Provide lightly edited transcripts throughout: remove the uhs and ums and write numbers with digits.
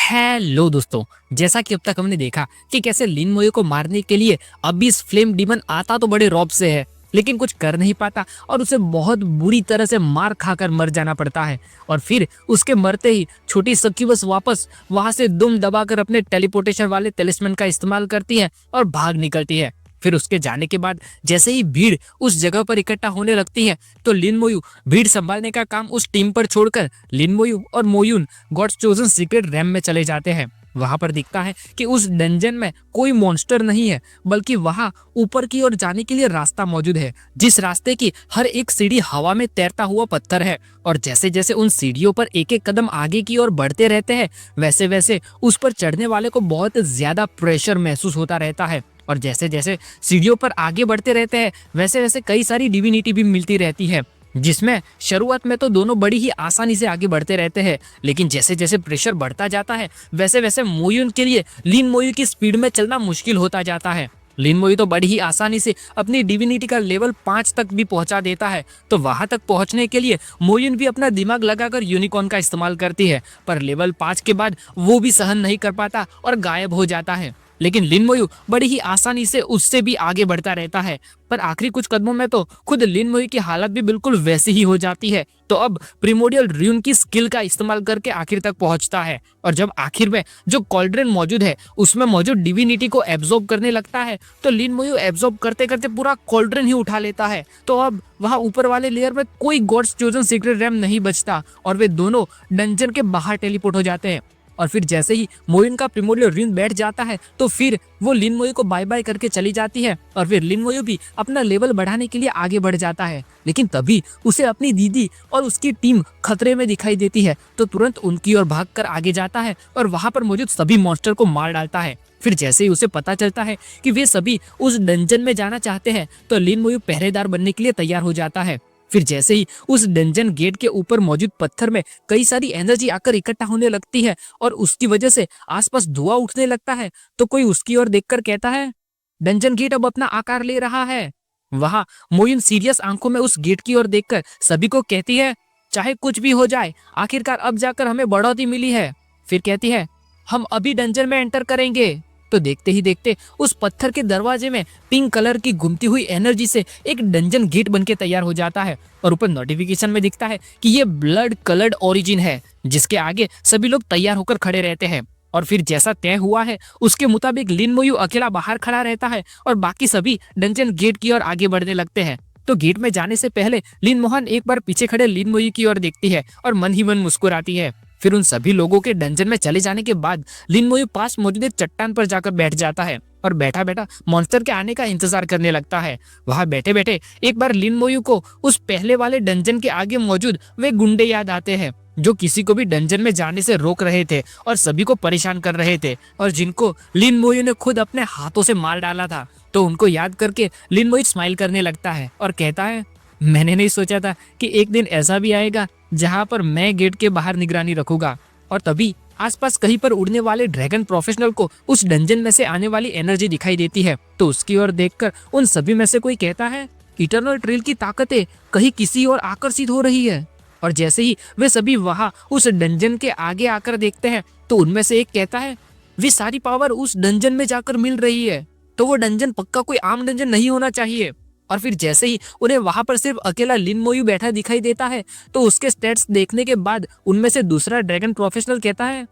Hello दोस्तों, जैसा कि अब तक हमने देखा कि कैसे लिन मोयो को मारने के लिए अबिस फ्लेम डीमन आता तो बड़े रौब से है, लेकिन कुछ कर नहीं पाता और उसे बहुत बुरी तरह से मार खाकर मर जाना पड़ता है। और फिर उसके मरते ही छोटी सक्यूबस वापस वहां से दुम दबाकर अपने टेलीपोर्टेशन वाले टेलिस्मैन का इस्तेमाल करती है और भाग निकलती है। फिर उसके जाने के बाद जैसे ही भीड़ उस जगह पर इकट्ठा होने लगती है तो लिन मोयू भीड़ संभालने का काम उस टीम पर छोड़कर लिन मोयू और मोयून गॉड्स चोजन सीक्रेट रैम में चले जाते हैं। वहां पर दिखता है कि उस डंजन में कोई मॉन्स्टर नहीं है, बल्कि वहां ऊपर की ओर जाने के लिए रास्ता मौजूद है, जिस रास्ते की हर एक सीढ़ी हवा में तैरता हुआ पत्थर है। और जैसे जैसे उन सीढ़ियों पर एक एक कदम आगे की ओर बढ़ते रहते हैं, वैसे वैसे उस पर चढ़ने वाले को बहुत ज्यादा प्रेशर महसूस होता रहता है। और जैसे जैसे सीढ़ियों पर आगे बढ़ते रहते हैं, वैसे वैसे कई सारी डिविनिटी भी मिलती रहती है, जिसमें शुरुआत में तो दोनों बड़ी ही आसानी से आगे बढ़ते रहते हैं, लेकिन जैसे जैसे प्रेशर बढ़ता जाता है वैसे वैसे मोयून के लिए लिन मोयू की स्पीड में चलना मुश्किल होता जाता है। लिन मोयू तो बड़ी ही आसानी से अपनी डिविनिटी का लेवल 5 तक भी पहुंचा देता है। तो वहां तक पहुंचने के लिए मोयून भी अपना दिमाग लगाकर यूनिकॉर्न का इस्तेमाल करती है, पर लेवल 5 के बाद वो भी सहन नहीं कर पाता और गायब हो जाता है। लेकिन लिन मोयू बड़ी ही आसानी से उससे भी आगे बढ़ता रहता है, पर आखिरी कुछ कदमों में तो खुद लिन मोयू की हालत भी बिल्कुल वैसी ही हो जाती है। तो अब प्रिमोडियल र्यून की स्किल का इस्तेमाल करके आखिर तक पहुंचता है, और जब आखिर में जो कॉल्ड्रेन मौजूद है उसमें मौजूद डिविनिटी को एब्जॉर्ब करने लगता है, तो लिन मोयू एब्जॉर्ब करते करते पूरा कॉल्ड्रेन ही उठा लेता है। तो अब वहां ऊपर वाले लेयर में कोई गॉड्स चोजन सीक्रेट रैम नहीं बचता और वे दोनों डंजन के बाहर टेलीपोर्ट हो जाते हैं। और फिर जैसे ही मोयून का प्रिमोडियल र्यून बैठ जाता है तो फिर वो लिन मोयू को बाय बाय करके चली जाती है, और फिर लिन मोयू भी अपना लेवल बढ़ाने के लिए आगे बढ़ जाता है। लेकिन तभी उसे अपनी दीदी और उसकी टीम खतरे में दिखाई देती है, तो तुरंत उनकी ओर भागकर आगे जाता है और वहां पर मौजूद सभी मॉन्स्टर को मार डालता है। फिर जैसे ही उसे पता चलता है कि वे सभी उस डंजन में जाना चाहते हैं, तो लिन मोयू पहरेदार बनने के लिए तैयार हो जाता है। फिर जैसे ही उस डंजन गेट के ऊपर मौजूद पत्थर में कई सारी एनर्जी आकर इकट्ठा होने लगती है और उसकी वजह से आसपास धुआं उठने लगता है, तो कोई उसकी ओर देखकर कहता है, डंजन गेट अब अपना आकार ले रहा है। वहां मोयून सीरियस आंखों में उस गेट की ओर देखकर सभी को कहती है, चाहे कुछ भी हो जाए, आखिरकार अब जाकर हमें बढ़ोतरी मिली है। फिर कहती है, हम अभी डंजन में एंटर करेंगे। तो देखते ही देखते उस पत्थर के दरवाजे में पिंक कलर की घूमती हुई एनर्जी से एक डंजन गेट बनके तैयार हो जाता है, और ऊपर नोटिफिकेशन में दिखता है कि ये ब्लड कलर्ड ओरिजिन है, जिसके आगे सभी लोग तैयार होकर खड़े रहते हैं। और फिर जैसा तय हुआ है उसके मुताबिक लिन मोयू अकेला बाहर खड़ा रहता है और बाकी सभी डंजन गेट की ओर आगे बढ़ने लगते हैं। तो गेट में जाने से पहले लिन मोहन एक बार पीछे खड़े लिन मोयू की ओर देखती है और मन ही मन मुस्कुराती है। फिर उन सभी लोगों के डंजन में चले जाने के बाद लिन मोयू पास मौजूद एक चट्टान पर जाकर बैठ जाता है और बैठा बैठा मॉन्स्टर के आने का इंतजार करने लगता है। वहां बैठे बैठे एक बार लिन मोयू को उस पहले वाले डंजन के आगे मौजूद वे गुंडे याद आते हैं, जो किसी को भी डंजन में जाने से रोक रहे थे और सभी को परेशान कर रहे थे, और जिनको लिन मोयू ने खुद अपने हाथों से मार डाला था। तो उनको याद करके लिन मोयू स्माइल करने लगता है और कहता है, मैंने नहीं सोचा था कि एक दिन ऐसा भी आएगा जहां पर मैं गेट के बाहर निगरानी रखूंगा। और तभी आसपास कहीं पर उड़ने वाले ड्रैगन प्रोफेशनल को उस डंजन में से आने वाली एनर्जी दिखाई देती है, तो उसकी ओर देखकर उन सभी में से कोई कहता है, इटर्नल ट्रेल की ताकतें कहीं किसी और आकर्षित हो रही है। और जैसे ही वे सभी वहां उस डंजन के आगे आकर देखते हैं, तो उनमें से एक कहता है, वे सारी पावर उस डंजन में जाकर मिल रही है, तो वो डंजन पक्का कोई आम डंजन नहीं होना चाहिए। और फिर जैसे ही उन्हें वहां पर सिर्फ अकेला लिन मोयू बैठा दिखाई देता है, तो उसके स्टेट्स देखने के बाद उनमें से दूसरा ड्रैगन प्रोफेशनल कहता है,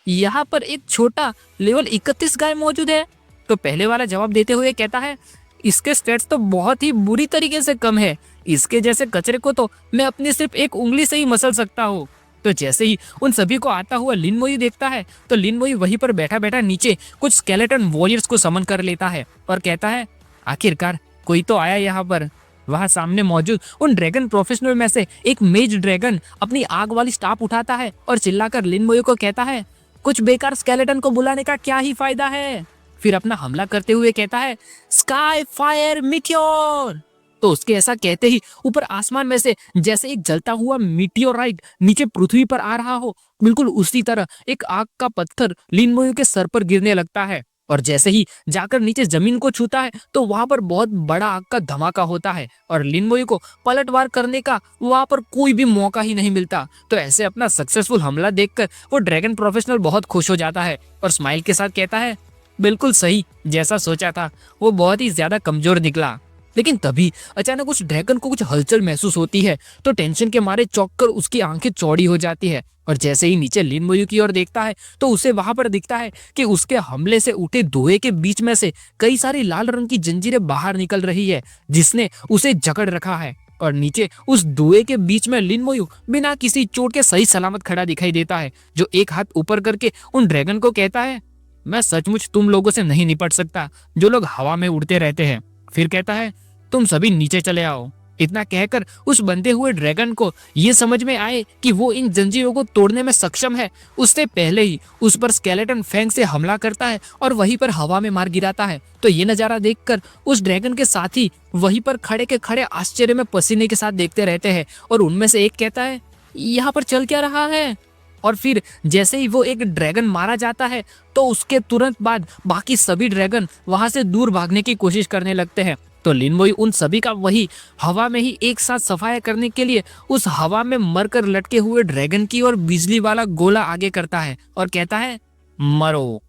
यहाँ पर एक छोटा लेवल 31 गाय मौजूद है। तो पहले वाला जवाब देते हुए कहता है, इसके स्टेट्स तो बहुत ही बुरी तरीके से कम है, इसके जैसे कचरे को तो मैं अपनी सिर्फ एक उंगली से ही मसल सकता हूँ। तो जैसे ही उन सभी को आता हुआ लिन मोयू देखता है, तो लिन मोयू वहीं पर बैठा बैठा नीचे कुछ स्केलेटन वॉरियर्स को समन कर लेता है और कहता है, आखिरकार कोई तो आया यहाँ पर। वहां सामने मौजूद उन ड्रैगन प्रोफेशनल में से एक मेज ड्रैगन अपनी आग वाली स्टाफ उठाता है और चिल्लाकर लिन मोयू को कहता है, कुछ बेकार स्केलेटन को बुलाने का क्या ही फायदा है। फिर अपना हमला करते हुए कहता है, स्काई फायर मीटियोर। तो उसके ऐसा कहते ही ऊपर आसमान में से जैसे एक जलता हुआ मीटियोराइट नीचे पृथ्वी पर आ रहा हो, बिल्कुल उसी तरह एक आग का पत्थर लिन मोयू के सर पर गिरने लगता है। और जैसे ही जाकर नीचे जमीन को छूता है तो वहां पर बहुत बड़ा आग का धमाका होता है और लिन मोयू को पलटवार करने का वहां पर कोई भी मौका ही नहीं मिलता। तो ऐसे अपना सक्सेसफुल हमला देखकर वो ड्रैगन प्रोफेशनल बहुत खुश हो जाता है और स्माइल के साथ कहता है, बिल्कुल सही, जैसा सोचा था, वो बहुत ही ज्यादा कमजोर निकला। लेकिन तभी अचानक उस ड्रैगन को कुछ हलचल महसूस होती है तो टेंशन के मारे चौंक कर उसकी आंखें चौड़ी हो जाती है और जैसे ही नीचे लिन मोयू की ओर देखता है तो उसे वहां पर दिखता है कि उसके हमले से उठे धुएं के बीच में से कई सारी लाल रंग की जंजीरें बाहर निकल रही है जिसने उसे जकड़ रखा है। और नीचे उस धुएं के बीच में लिन मोयू बिना किसी चोट के सही सलामत खड़ा दिखाई देता है, जो एक हाथ ऊपर करके उन ड्रैगन को कहता है, मैं सचमुच तुम लोगों से नहीं निपट सकता जो लोग हवा में उड़ते रहते हैं। फिर कहता है, तुम सभी नीचे चले आओ। इतना कहकर उस बंधे हुए ड्रैगन को ये समझ में आए कि वो इन जंजीरों को तोड़ने में सक्षम है, उससे पहले ही उस पर स्केलेटन फैंग से हमला करता है और वहीं पर हवा में मार गिराता है। तो ये नजारा देखकर उस ड्रैगन के साथी वहीं पर खड़े के खड़े आश्चर्य में पसीने के साथ देखते रहते हैं और उनमें से एक कहता है, यहाँ पर चल क्या रहा है। और फिर जैसे ही वो एक ड्रैगन मारा जाता है तो उसके तुरंत बाद बाकी सभी ड्रैगन वहां से दूर भागने की कोशिश करने लगते हैं। तो लिन मोयू उन सभी का वही हवा में ही एक साथ सफाया करने के लिए उस हवा में मरकर लटके हुए ड्रैगन की और बिजली वाला गोला आगे करता है और कहता है, मरो।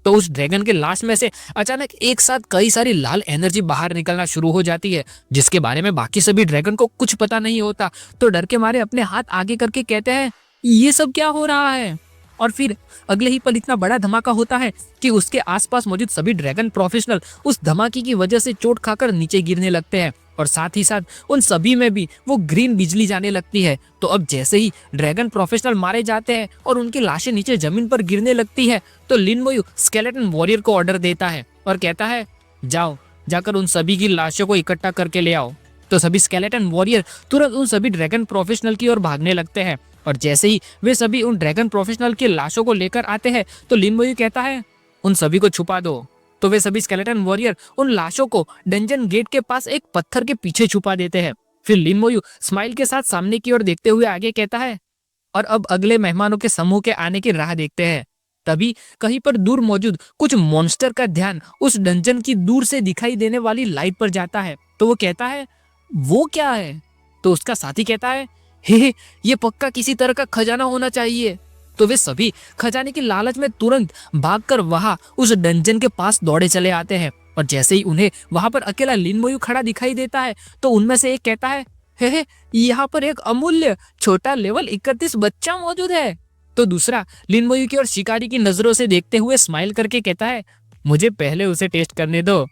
तो उस ड्रैगन के लाश में से अचानक एक साथ कई सारी लाल एनर्जी बाहर निकलना शुरू हो जाती है जिसके बारे में बाकी सभी ड्रैगन को कुछ पता नहीं होता। तो डर के मारे अपने हाथ आगे करके कहते हैं, ये सब क्या हो रहा है। और फिर अगले ही पल इतना बड़ा धमाका होता है कि उसके आसपास मौजूद सभी ड्रैगन प्रोफेशनल उस धमाके की वजह से चोट खाकर नीचे गिरने लगते हैं और साथ ही साथ उन सभी में भी वो ग्रीन बिजली जाने लगती है। तो अब जैसे ही ड्रैगन प्रोफेशनल मारे जाते हैं और उनकी लाशें नीचे जमीन पर गिरने लगती है तो लिन मोयू स्केलेटन वॉरियर को ऑर्डर देता है और कहता है, जाओ जाकर उन सभी की लाशों को इकट्ठा करके ले आओ। तो सभी स्केलेटन वॉरियर तुरंत उन सभी ड्रैगन प्रोफेशनल की ओर भागने लगते हैं और जैसे ही वे सभी उन ड्रैगन प्रोफेशनल की लाशों को लेकर आते हैं तो लिन मोयू कहता है, उन सभी को छुपा दो। तो वे सभी स्केलेटन वॉरियर उन लाशों को डंजन गेट के पास एक पत्थर के पीछे छुपा देते हैं। फिर लिन मोयू स्माइल के साथ सामने की ओर देखते हुए आगे कहता है, और अब अगले मेहमानों के समूह के आने की राह देखते हैं। तभी कहीं पर दूर मौजूद कुछ मॉन्स्टर का ध्यान उस डंजन की दूर से दिखाई देने वाली लाइट पर जाता है। तो वो कहता है, वो क्या है। तो उसका साथी कहता है, हे ये पक्का किसी तरह का खजाना होना चाहिए। तो वे सभी खजाने की लालच में तुरंत भागकर वहां उस डंजन के पास दौड़े चले आते हैं और जैसे ही उन्हें वहां पर अकेला लिन मोयू खड़ा दिखाई देता है तो उनमें से एक कहता है, हे यहाँ पर एक अमूल्य छोटा लेवल 31 बच्चा मौजूद है। तो दूसरा लिन मोयू की और शिकारी की नजरों से देखते हुए स्माइल करके कहता है, मुझे पहले उसे टेस्ट करने दो।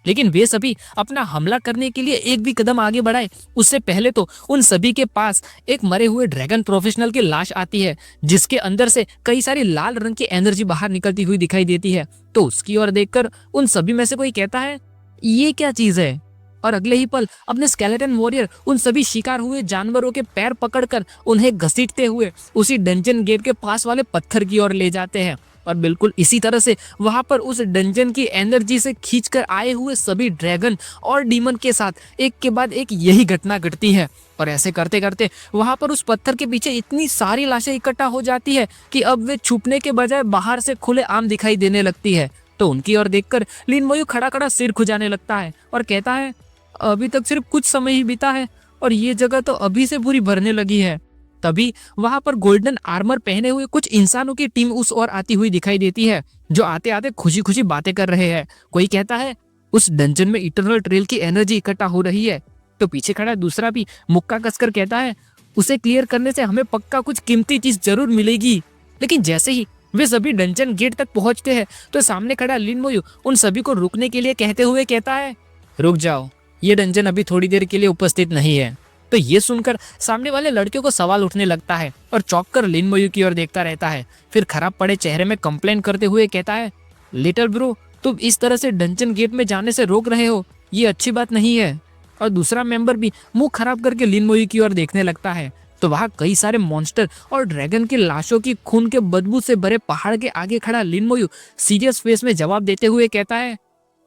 लेकिन वे सभी अपना हमला करने के लिए एक भी कदम आगे बढ़ाए उससे पहले तो उन सभी के पास एक मरे हुए ड्रैगन प्रोफेशनल की लाश आती है जिसके अंदर से कई सारी लाल रंग की एनर्जी बाहर निकलती हुई दिखाई देती है। तो उसकी ओर देखकर उन सभी में से कोई कहता है, ये क्या चीज है। और अगले ही पल अपने स्केलेटन वॉरियर उन सभी शिकार हुए जानवरों के पैर पकड़कर उन्हें घसीटते हुए उसी डंजन गेट के पास वाले पत्थर की ओर ले जाते हैं और बिल्कुल इसी तरह से वहां पर उस डंजन की एनर्जी से खींचकर आए हुए सभी ड्रैगन और डीमन के साथ एक के बाद एक यही घटना घटती है। और ऐसे करते करते वहां पर उस पत्थर के पीछे इतनी सारी लाशें इकट्ठा हो जाती है कि अब वे छुपने के बजाय बाहर से खुले आम दिखाई देने लगती है। तो उनकी ओर देखकर लिन मोयू खड़ा खड़ा सिर खुजाने लगता है और कहता है, अभी तक सिर्फ कुछ समय ही बीता है और ये जगह तो अभी से पूरी भरने लगी है। तभी वहां पर गोल्डन आर्मर पहने हुए कुछ इंसानों की टीम उस ओर आती हुई दिखाई देती है जो आते आते खुशी खुशी बातें कर रहे हैं। कोई कहता है, उस डंजन में इटरनल ट्रेल की एनर्जी इकट्ठा हो रही है। तो पीछे खड़ा दूसरा भी मुक्का कसकर कहता है, उसे क्लियर करने से हमें पक्का कुछ कीमती चीज जरूर मिलेगी। लेकिन जैसे ही वे सभी डंजन गेट तक पहुंचते हैं तो सामने खड़ा लिन मोयू उन सभी को रुकने के लिए कहते हुए कहता है, रुक जाओ, ये डंजन अभी थोड़ी देर के लिए उपस्थित नहीं है। तो ये सुनकर सामने वाले लड़के को सवाल उठने लगता है और चौंक कर लिन मोयू की ओर देखता रहता है। फिर खराब पड़े चेहरे में कंप्लेन करते हुए कहता है, लिटिल ब्रो, तुम इस तरह से डंजन गेट में जाने से रोक रहे हो, ये अच्छी बात नहीं है। और दूसरा मेंबर भी मुंह खराब करके लिन मोयू की ओर देखने लगता है। तो वहाँ कई सारे मॉन्स्टर और ड्रैगन की लाशों की खून के बदबू से भरे पहाड़ के आगे खड़ा लिन मोयू सीरियस फेस में जवाब देते हुए कहता है,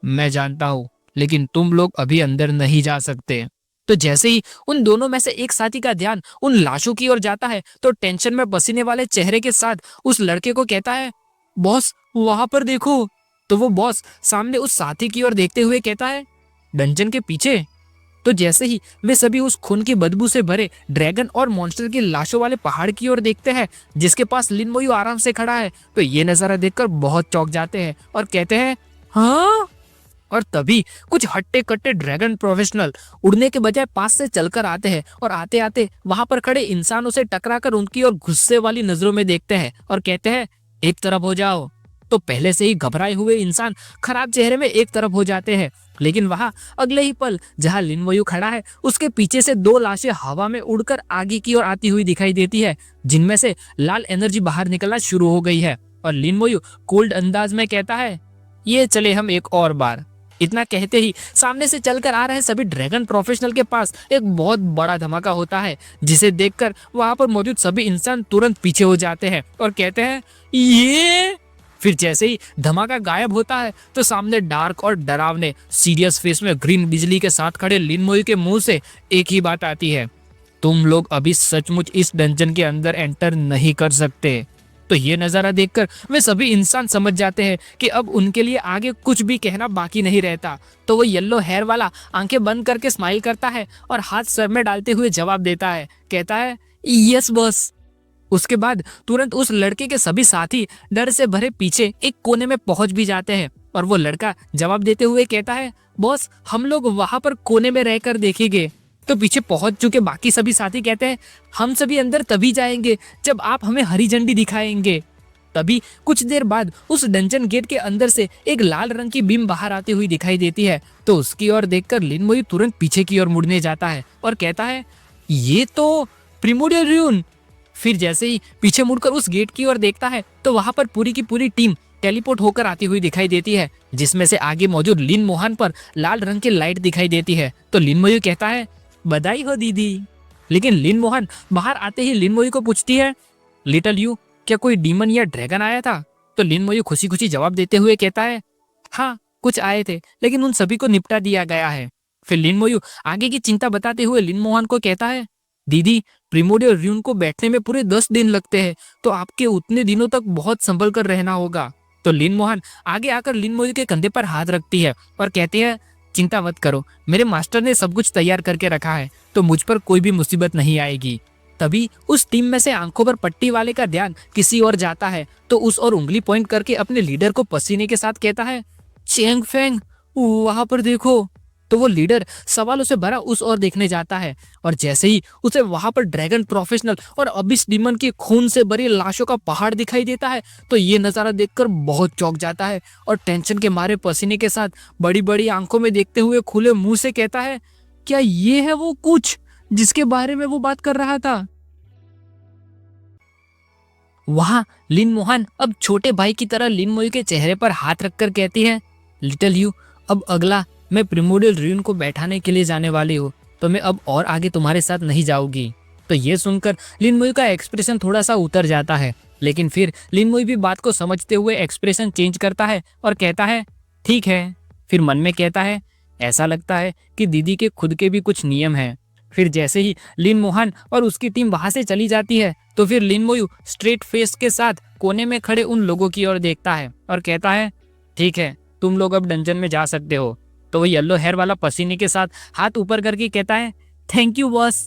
मैं जानता हूँ, लेकिन तुम लोग अभी अंदर नहीं जा सकते। तो जैसे ही उन दोनों में से एक साथी का ध्यान उन लाशों की ओर जाता है तो टेंशन में पसीने वाले चेहरे के साथ उस लड़के को कहता है, बॉस वहां पर देखो। तो वो बॉस सामने उस साथी की ओर देखते हुए कहता है, डंजन के पीछे। तो जैसे ही वे सभी उस खून की बदबू से भरे ड्रैगन और मॉन्स्टर की लाशों वाले पहाड़ की ओर देखते हैं जिसके पास लिन मोयू आराम से खड़ा है, तो ये नजारा देखकर बहुत चौंक जाते हैं और कहते हैं, हाँ। और तभी कुछ हट्टे कट्टे ड्रैगन प्रोफेशनल उड़ने के बजाय पास से चलकर आते हैं और आते आते वहां पर खड़े इंसानों से टकराकर उनकी ओर गुस्से वाली नजरों में देखते हैं और कहते हैं, एक तरफ हो जाओ। तो पहले से ही घबराए हुए इंसान खराब चेहरे में एक तरफ हो जाते हैं, लेकिन वहां अगले ही पल जहां लिन मोयू खड़ा है उसके पीछे से दो लाशें हवा में उड़कर आगे की ओर आती हुई दिखाई देती है, जिनमें से लाल एनर्जी बाहर निकलना शुरू हो गई है। और लिन मोयू कोल्ड अंदाज में कहता है, ये चले हम एक और बार। इतना कहते ही सामने से चलकर आ रहे सभी ड्रैगन प्रोफेशनल के पास एक बहुत बड़ा धमाका होता है, जिसे देखकर वहां पर मौजूद सभी इंसान तुरंत पीछे हो जाते हैं और कहते हैं, ये। फिर जैसे ही धमाका गायब होता है तो सामने डार्क और डरावने सीरियस फेस में ग्रीन बिजली के साथ खड़े लिन मोयू के मुंह से एक ही बात आती है, तुम लोग अभी सचमुच इस डंजन के अंदर एंटर नहीं कर सकते। तो ये नजारा देखकर वे सभी इंसान समझ जाते हैं कि अब उनके लिए आगे कुछ भी कहना बाकी नहीं रहता। तो वो येलो हेयर वाला आंखें बंद करके स्माइल करता है और हाथ सर में डालते हुए जवाब देता है, कहता है, यस बॉस। उसके बाद तुरंत उस लड़के के सभी साथी डर से भरे पीछे एक कोने में पहुंच भी जाते हैं और वो लड़का जवाब देते हुए कहता है, बॉस हम लोग वहां पर कोने में रहकर देखेंगे। तो पीछे पहुंच चुके बाकी सभी साथी कहते हैं, हम सभी अंदर तभी जाएंगे जब आप हमें हरी झंडी दिखाएंगे। तभी कुछ देर बाद उस डंजन गेट के अंदर से एक लाल रंग की बीम बाहर आती हुई दिखाई देती है। तो उसकी ओर देखकर लिन मोयू तुरंत पीछे की ओर मुड़ने जाता है और कहता है, ये तो प्रिमोडियल र्यून। फिर जैसे ही पीछे मुड़कर उस गेट की ओर देखता है तो वहां पर पूरी की पूरी टीम टेलीपोर्ट होकर आती हुई दिखाई देती है, जिसमें से आगे मौजूद लिन मोहन पर लाल रंग की लाइट दिखाई देती है। तो लिन मोयू कहता है, बधाई हो दीदी। लेकिन लिन मोहन बाहर आते ही लिन मोयू को पूछती है, लिटल यू क्या कोई डीमन या ड्रैगन आया था? तो लिन मोयू खुशी खुशी जवाब देते हुए कहता है, हाँ कुछ आए थे लेकिन उन सभी को निपटा दिया गया है। फिर लिन मोयू आगे की चिंता बताते हुए लिन मोहन को कहता है, दीदी प्रिमोडियल र्यून को बैठने में पूरे 10 दिन लगते हैं, तो आपके उतने दिनों तक बहुत संभल कर रहना होगा। तो लिन मोहन आगे आकर लिन मोयू के कंधे पर हाथ रखती है और कहती है, चिंता मत करो, मेरे मास्टर ने सब कुछ तैयार करके रखा है, तो मुझ पर कोई भी मुसीबत नहीं आएगी। तभी उस टीम में से आंखों पर पट्टी वाले का ध्यान किसी और जाता है, तो उस और उंगली पॉइंट करके अपने लीडर को पसीने के साथ कहता है, चेंग फेंग वहां पर देखो। तो वो लीडर सवालों से भरा उस ओर देखने जाता है और जैसे ही उसे वहां पर ड्रैगन प्रोफेशनल और अबिस डीमन की खून से भरी लाशों का पहाड़ दिखाई देता है, तो ये नजारा देखकर बहुत चौंक जाता है और टेंशन के मारे पसीने के साथ बड़ी बड़ी आंखों में देखते हुए खुले मुंह से कहता है, क्या ये है वो कुछ जिसके बारे में वो बात कर रहा था? वहां लिन मोहन अब छोटे भाई की तरह लिन मोयू के चेहरे पर हाथ रखकर कहती है, लिटिल यू अब अगला मैं प्रिमोडियल र्यून को बैठाने के लिए जाने वाली हूँ, तो मैं अब और आगे तुम्हारे साथ नहीं जाऊंगी। तो ये सुनकर लिन मोयू का एक्सप्रेशन थोड़ा सा उतर जाता है, लेकिन फिर लिन मोयू भी बात को समझते हुए एक्सप्रेशन चेंज करता है और कहता है, ठीक है। फिर मन में कहता है, ऐसा लगता है कि दीदी के खुद के भी कुछ नियम हैं। फिर जैसे ही लिन मोहन और उसकी टीम वहां से चली जाती है, तो फिर लिन मोयू स्ट्रेट फेस के साथ कोने में खड़े उन लोगों की ओर देखता है और कहता है, ठीक है तुम लोग अब डंजन में जा सकते हो। तो वो येलो हेयर वाला पसीने के साथ हाथ ऊपर करके कहता है, थैंक यू बॉस।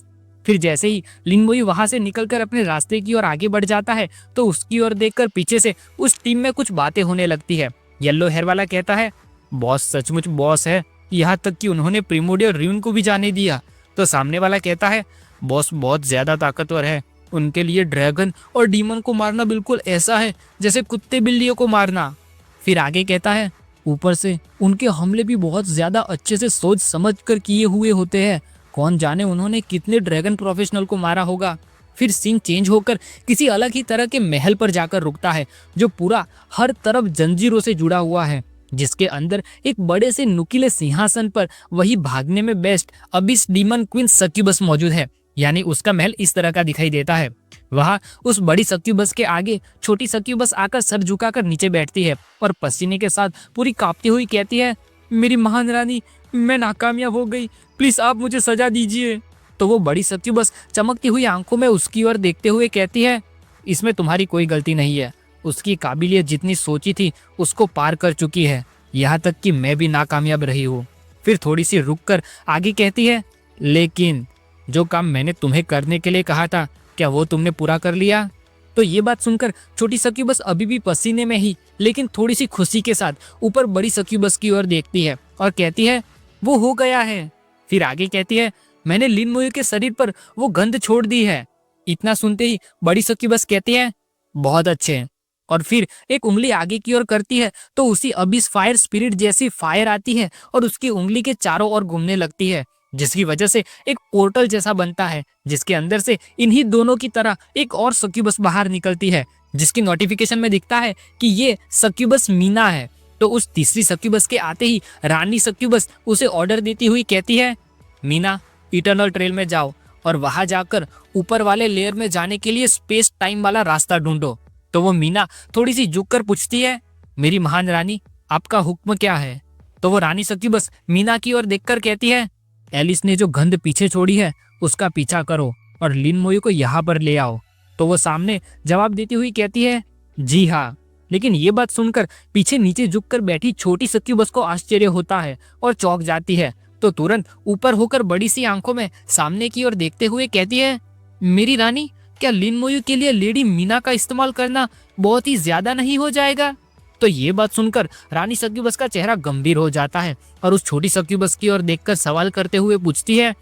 फिर जैसे ही लिन मोयू वहां से निकलकर अपने रास्ते की ओर आगे बढ़ जाता है, तो उसकी ओर देखकर पीछे से उस टीम में कुछ बातें होने लगती है। येलो हेयर वाला कहता है, बॉस सचमुच बॉस है, यहाँ तक कि उन्होंने प्रिमोडियल र्यून को भी जाने दिया। तो सामने वाला कहता है, बॉस बहुत ज्यादा ताकतवर है, उनके लिए ड्रैगन और डीमन को मारना बिल्कुल ऐसा है जैसे कुत्ते बिल्लियों को मारना। फिर आगे कहता है, ऊपर से उनके हमले भी बहुत ज्यादा अच्छे से सोच समझ कर किए हुए होते हैं, कौन जाने उन्होंने कितने ड्रैगन प्रोफेशनल को मारा होगा। फिर सीन चेंज होकर किसी अलग ही तरह के महल पर जाकर रुकता है, जो पूरा हर तरफ जंजीरों से जुड़ा हुआ है, जिसके अंदर एक बड़े से नुकीले सिंहासन पर वही भागने में best Abish demon queen succubus मौजूद है। यानी उसका महल इस तरह का दिखाई देता है। वहाँ उस बड़ी सक्यूबस के आगे छोटी सक्यूबस आकर सर झुकाकर नीचे बैठती है और पसीने के साथ पूरी कांपती हुई कहती है, मेरी महान रानी, मैं नाकामयाब हो गई, प्लीज आप मुझे सजा दीजिए। तो वो बड़ी सक्यूबस चमकती हुई आंखों में उसकी ओर देखते हुए कहती है, इसमें तुम्हारी कोई गलती नहीं है, उसकी काबिलियत जितनी सोची थी उसको पार कर चुकी है, यहाँ तक कि मैं भी नाकामयाब रही हूँ। फिर थोड़ी सी रुक कर आगे कहती है, लेकिन जो काम मैंने तुम्हें करने के लिए कहा था, क्या वो तुमने पूरा कर लिया? तो ये बात सुनकर छोटी सक्यूबस अभी भी पसीने में ही लेकिन थोड़ी सी खुशी के साथ ऊपर बड़ी सक्यूबस की ओर देखती है और कहती है, वो हो गया है। फिर आगे कहती है, मैंने लिन मोयू के शरीर पर वो गंध छोड़ दी है। इतना सुनते ही बड़ी सक्यूबस कहती है, बहुत अच्छे। और फिर एक उंगली आगे की ओर करती है तो उसी अबिस फायर स्पिरिट जैसी फायर आती है और उसकी उंगली के चारों ओर घूमने लगती है, जिसकी वजह से एक पोर्टल जैसा बनता है, जिसके अंदर से इन्हीं दोनों की तरह एक और सक्यूबस बाहर निकलती है, जिसकी नोटिफिकेशन में दिखता है कि ये सक्यूबस मीना है। तो उस तीसरी सक्यूबस के आते ही रानी सक्यूबस उसे ऑर्डर देती हुई कहती है, मीना इटर्नल ट्रेल में जाओ और वहां जाकर ऊपर वाले लेयर में जाने के लिए स्पेस टाइम वाला रास्ता ढूंढो। तो वो मीना थोड़ी सी झुक कर पूछती है, मेरी महान रानी आपका हुक्म क्या है? तो वो रानी सक्यूबस मीना की ओर देखकर कहती है, एलिस ने जो गंध पीछे छोड़ी है उसका पीछा करो और लिन मोयू को यहाँ पर ले आओ। तो वो सामने जवाब देती हुई कहती है, जी हाँ। लेकिन ये बात सुनकर पीछे नीचे झुककर बैठी छोटी सक्यूबस को आश्चर्य होता है और चौंक जाती है। तो तुरंत ऊपर होकर बड़ी सी आंखों में सामने की ओर देखते हुए कहती है, मेरी रानी क्या लिन मोयू के लिए लेडी मीना का इस्तेमाल करना बहुत ही ज्यादा नहीं हो जाएगा? तो ये बात सुनकर रानी सक्यूबस का चेहरा गंभीर हो जाता है और उस छोटी सक्यूबस की ओर देखकर सवाल करते हुए पूछती है,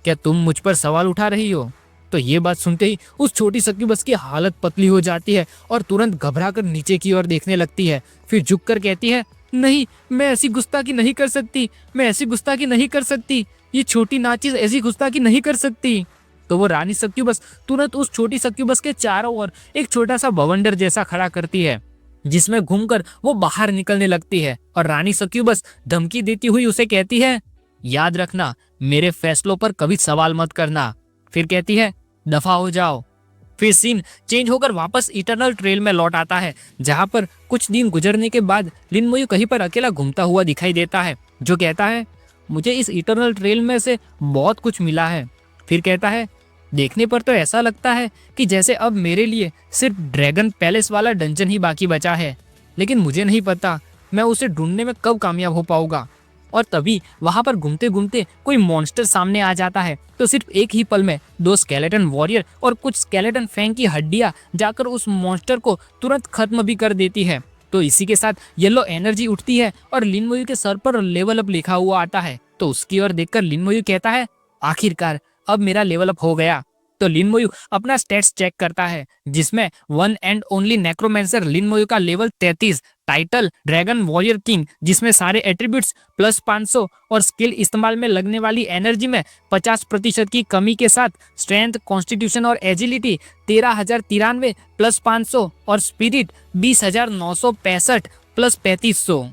क्या तुम मुझ पर सवाल उठा रही हो? तो ये बात सुनते ही उस छोटी सक्यूबस की हालत पतली हो जाती है और तुरंत घबराकर नीचे की ओर देखने लगती है। फिर झुककर कहती है, नहीं, मैं ऐसी गुस्ताखी नहीं कर सकती, मैं ऐसी गुस्ताखी नहीं कर सकती, ये छोटी नाचिस ऐसी गुस्ताखी नहीं कर सकती। तो वो रानी सक्यूबस तुरंत उस छोटी सक्यूबस के चारों ओर एक छोटा सा बवंडर जैसा खड़ा करती है, जिसमें घूमकर वो बाहर निकलने लगती है और रानी सक्यूबस धमकी देती हुई उसे कहती है, याद रखना मेरे फैसलों पर कभी सवाल मत करना। फिर कहती है, दफा हो जाओ। फिर सीन चेंज होकर वापस इटर्नल ट्रेल में लौट आता है, जहां पर कुछ दिन गुजरने के बाद लिन मोयू कहीं पर अकेला घूमता हुआ दिखाई देता है, जो कहता है, मुझे इस इटर्नल ट्रेल में से बहुत कुछ मिला है। फिर कहता है, देखने पर तो ऐसा लगता है कि जैसे अब मेरे लिए सिर्फ ड्रैगन पैलेस वाला डंजन ही बाकी बचा है, लेकिन मुझे नहीं पता मैं उसे ढूंढने में कब कामयाब हो पाऊंगा। और तभी वहां पर घूमते घूमते कोई मॉन्स्टर सामने आ जाता है। तो सिर्फ एक ही पल में 2 स्केलेटन वॉरियर और कुछ स्केलेटन फैंग की हड्डियां जाकर उस मॉन्स्टर को तुरंत खत्म भी कर देती है। तो इसी के साथ येलो एनर्जी उठती है और लिन मोयू के सर पर लेवल अप लिखा हुआ आता है। तो उसकी ओर देखकर लिन मोयू कहता है, आखिरकार अब मेरा लेवल अप हो गया। तो लिन मोयू अपना स्टेट्स चेक करता है, जिसमें one and only necromancer Lin Moyu का level 33, title dragon warrior king जिसमें सारे एट्रीब्यूट्स प्लस 500 और स्किल इस्तेमाल में लगने वाली एनर्जी में 50% की कमी के साथ स्ट्रेंथ, कॉन्स्टिट्यूशन और एजिलिटी 13,093 प्लस 500 और स्पिरिट 20,965 प्लस 3500।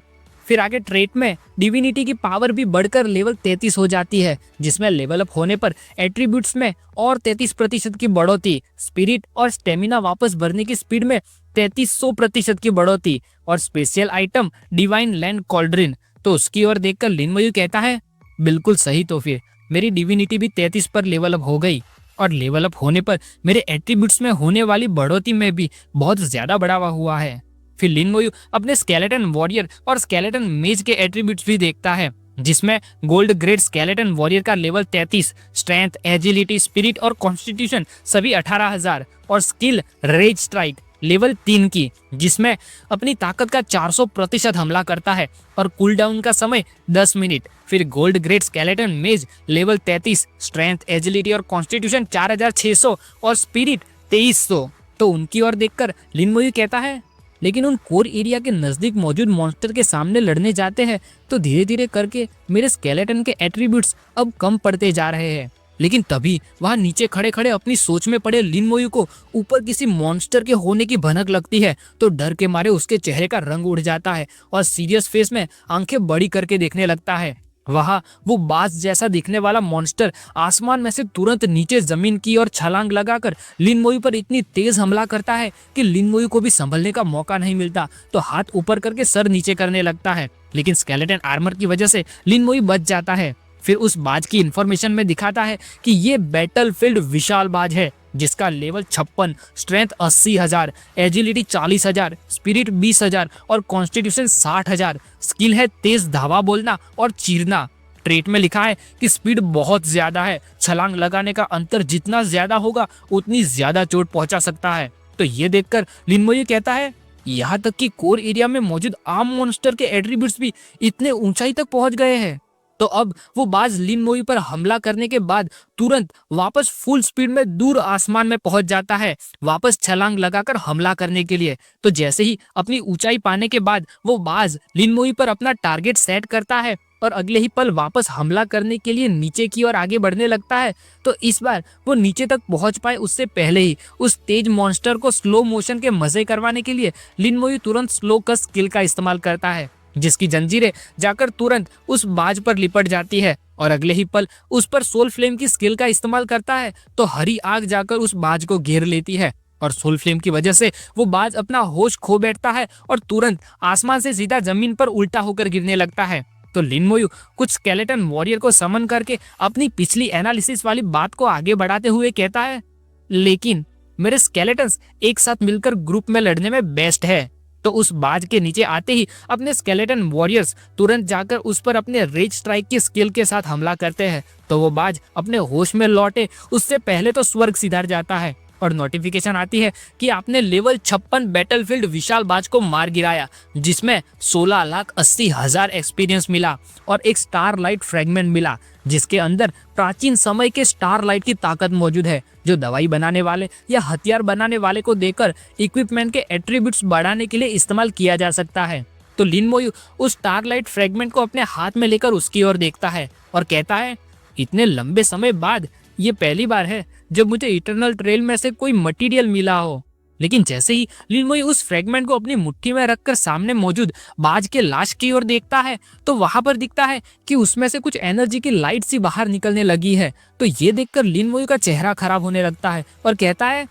फिर आगे ट्रेट में डिविनिटी की पावर भी बढ़कर लेवल 33 हो जाती है, जिसमें लेवल अप होने पर एट्रीब्यूट्स में और 33% की बढ़ोतरी, स्पिरिट और स्टेमिना वापस भरने की स्पीड में 3300% की बढ़ोतरी और स्पेशल आइटम डिवाइन लैंड कॉल्ड्रिन। तो उसकी ओर देखकर लिन मोयू कहता है, बिल्कुल सही, तो फिर मेरी डिविनिटी भी 33 पर लेवल अप हो गई और लेवल अप होने पर मेरे एट्रीब्यूट्स में होने वाली बढ़ोतरी में भी बहुत ज्यादा बढ़ावा हुआ है। फिर लिन मोयू अपने स्केलेटन वॉरियर और स्केलेटन मेज के एट्रीब्यूट्स भी देखता है, जिसमें गोल्ड ग्रेड स्केलेटन वॉरियर का लेवल 33, स्ट्रेंथ, एजिलिटी, स्पिरिट और कॉन्स्टिट्यूशन सभी 18,000 और स्किल रेज स्ट्राइक लेवल 3 की, जिसमें अपनी ताकत का 400% हमला करता है और कूल डाउन का समय 10 मिनट। फिर गोल्ड ग्रेड स्केलेटन मेज लेवल 33, स्ट्रेंथ, एजिलिटी और कॉन्स्टिट्यूशन 4,600 और स्पिरिट 2300। तो उनकी ओर देखकर लिन मोयू कहता है, लेकिन उन कोर एरिया के नजदीक मौजूद मॉन्स्टर के सामने लड़ने जाते हैं तो धीरे धीरे करके मेरे स्केलेटन के एट्रीब्यूट्स अब कम पड़ते जा रहे हैं। लेकिन तभी वहां नीचे खड़े खड़े अपनी सोच में पड़े लिन मोयू को ऊपर किसी मॉन्स्टर के होने की भनक लगती है, तो डर के मारे उसके चेहरे का रंग उड़ जाता है और सीरियस फेस में आंखें बड़ी करके देखने लगता है। वहां वो बाज जैसा दिखने वाला मॉन्स्टर आसमान में से तुरंत नीचे जमीन की ओर छलांग लगाकर लिन मोयू पर इतनी तेज हमला करता है कि लिन मोयू को भी संभलने का मौका नहीं मिलता। तो हाथ ऊपर करके सर नीचे करने लगता है, लेकिन स्केलेटन आर्मर की वजह से लिन मोयू बच जाता है। फिर उस बाज की इंफॉर्मेशन में दिखाता है कि ये बैटलफील्ड विशाल बाज है, जिसका लेवल 56, स्ट्रेंथ 80,000, एजिलिटी 40,000, स्पिरिट 20,000 और कॉन्स्टिट्यूशन 60,000। स्किल है तेज धावा बोलना और चीरना। ट्रेट में लिखा है कि स्पीड बहुत ज्यादा है, छलांग लगाने का अंतर जितना ज्यादा होगा उतनी ज्यादा चोट पहुंचा सकता है। तो ये देखकर लिन मोयू कहता है, यहाँ तक कि कोर एरिया में मौजूद आम मॉन्स्टर के एट्रीब्यूट्स भी इतने ऊंचाई तक पहुंच गए हैं। तो अब वो बाज लिन मोयू पर हमला करने के बाद तुरंत वापस फुल स्पीड में दूर आसमान में पहुंच जाता है, वापस छलांग लगाकर हमला करने के लिए। तो जैसे ही अपनी ऊंचाई पाने के बाद वो बाज लिन मोयू पर अपना टारगेट सेट करता है और अगले ही पल वापस हमला करने के लिए नीचे की ओर आगे बढ़ने लगता है। तो इस बार वो नीचे तक पहुंच पाए उससे पहले ही उस तेज मॉन्स्टर को स्लो मोशन के मजे करवाने के लिए लिन मोयू तुरंत स्लो कस स्किल का इस्तेमाल करता है, जिसकी जंजीरें जाकर तुरंत उस बाज पर लिपट जाती है और अगले ही पल उस पर सोल फ्लेम की स्किल का इस्तेमाल करता है तो हरी आग जाकर उस बाज को घेर लेती है और सोल फ्लेम की वजह से वो बाज अपना होश खो बैठता है और तुरंत आसमान से सीधा जमीन पर उल्टा होकर गिरने लगता है। तो लिन मोयू कुछ स्केलेटन वॉरियर को समन करके अपनी पिछली एनालिसिस वाली बात को आगे बढ़ाते हुए कहता है, लेकिन मेरे स्केलेटन्स एक साथ मिलकर ग्रुप में लड़ने में बेस्ट है। तो उस बाज के नीचे आते ही अपने स्केलेटन वॉरियर्स तुरंत जाकर उस पर अपने रेज स्ट्राइक की स्किल के साथ हमला करते हैं। तो वो बाज अपने होश में लौटे उससे पहले तो स्वर्ग सिधार जाता है और नोटिफिकेशन आती है कि आपने लेवल 56 बैटलफील्ड विशाल बाज को मार गिराया, जिसमें 16,80,000 एक्सपीरियंस मिला और एक स्टार लाइट फ्रेगमेंट मिला, जिसके अंदर प्राचीन समय के स्टार लाइट की ताकत मौजूद है, जो दवाई बनाने वाले या हथियार बनाने वाले को देकर इक्विपमेंट के एट्रीब्यूट्स बढ़ाने के लिए इस्तेमाल किया जा सकता है। तो लिन मोयू उस स्टार लाइट फ्रेगमेंट को अपने हाथ में लेकर उसकी ओर देखता है और कहता है, इतने लंबे समय बाद ये पहली बार है जब मुझे इटर्नल ट्रेल में से कोई मटेरियल मिला हो। लेकिन जैसे ही लिन मोयू उस फ्रेगमेंट को अपनी मुट्ठी में रखकर सामने मौजूद बाज के लाश की ओर देखता है तो वहां पर दिखता है कि उसमें से कुछ एनर्जी की लाइट सी बाहर निकलने लगी है। तो ये देखकर लिन मोयू का चेहरा खराब होने लगता है और कहता है,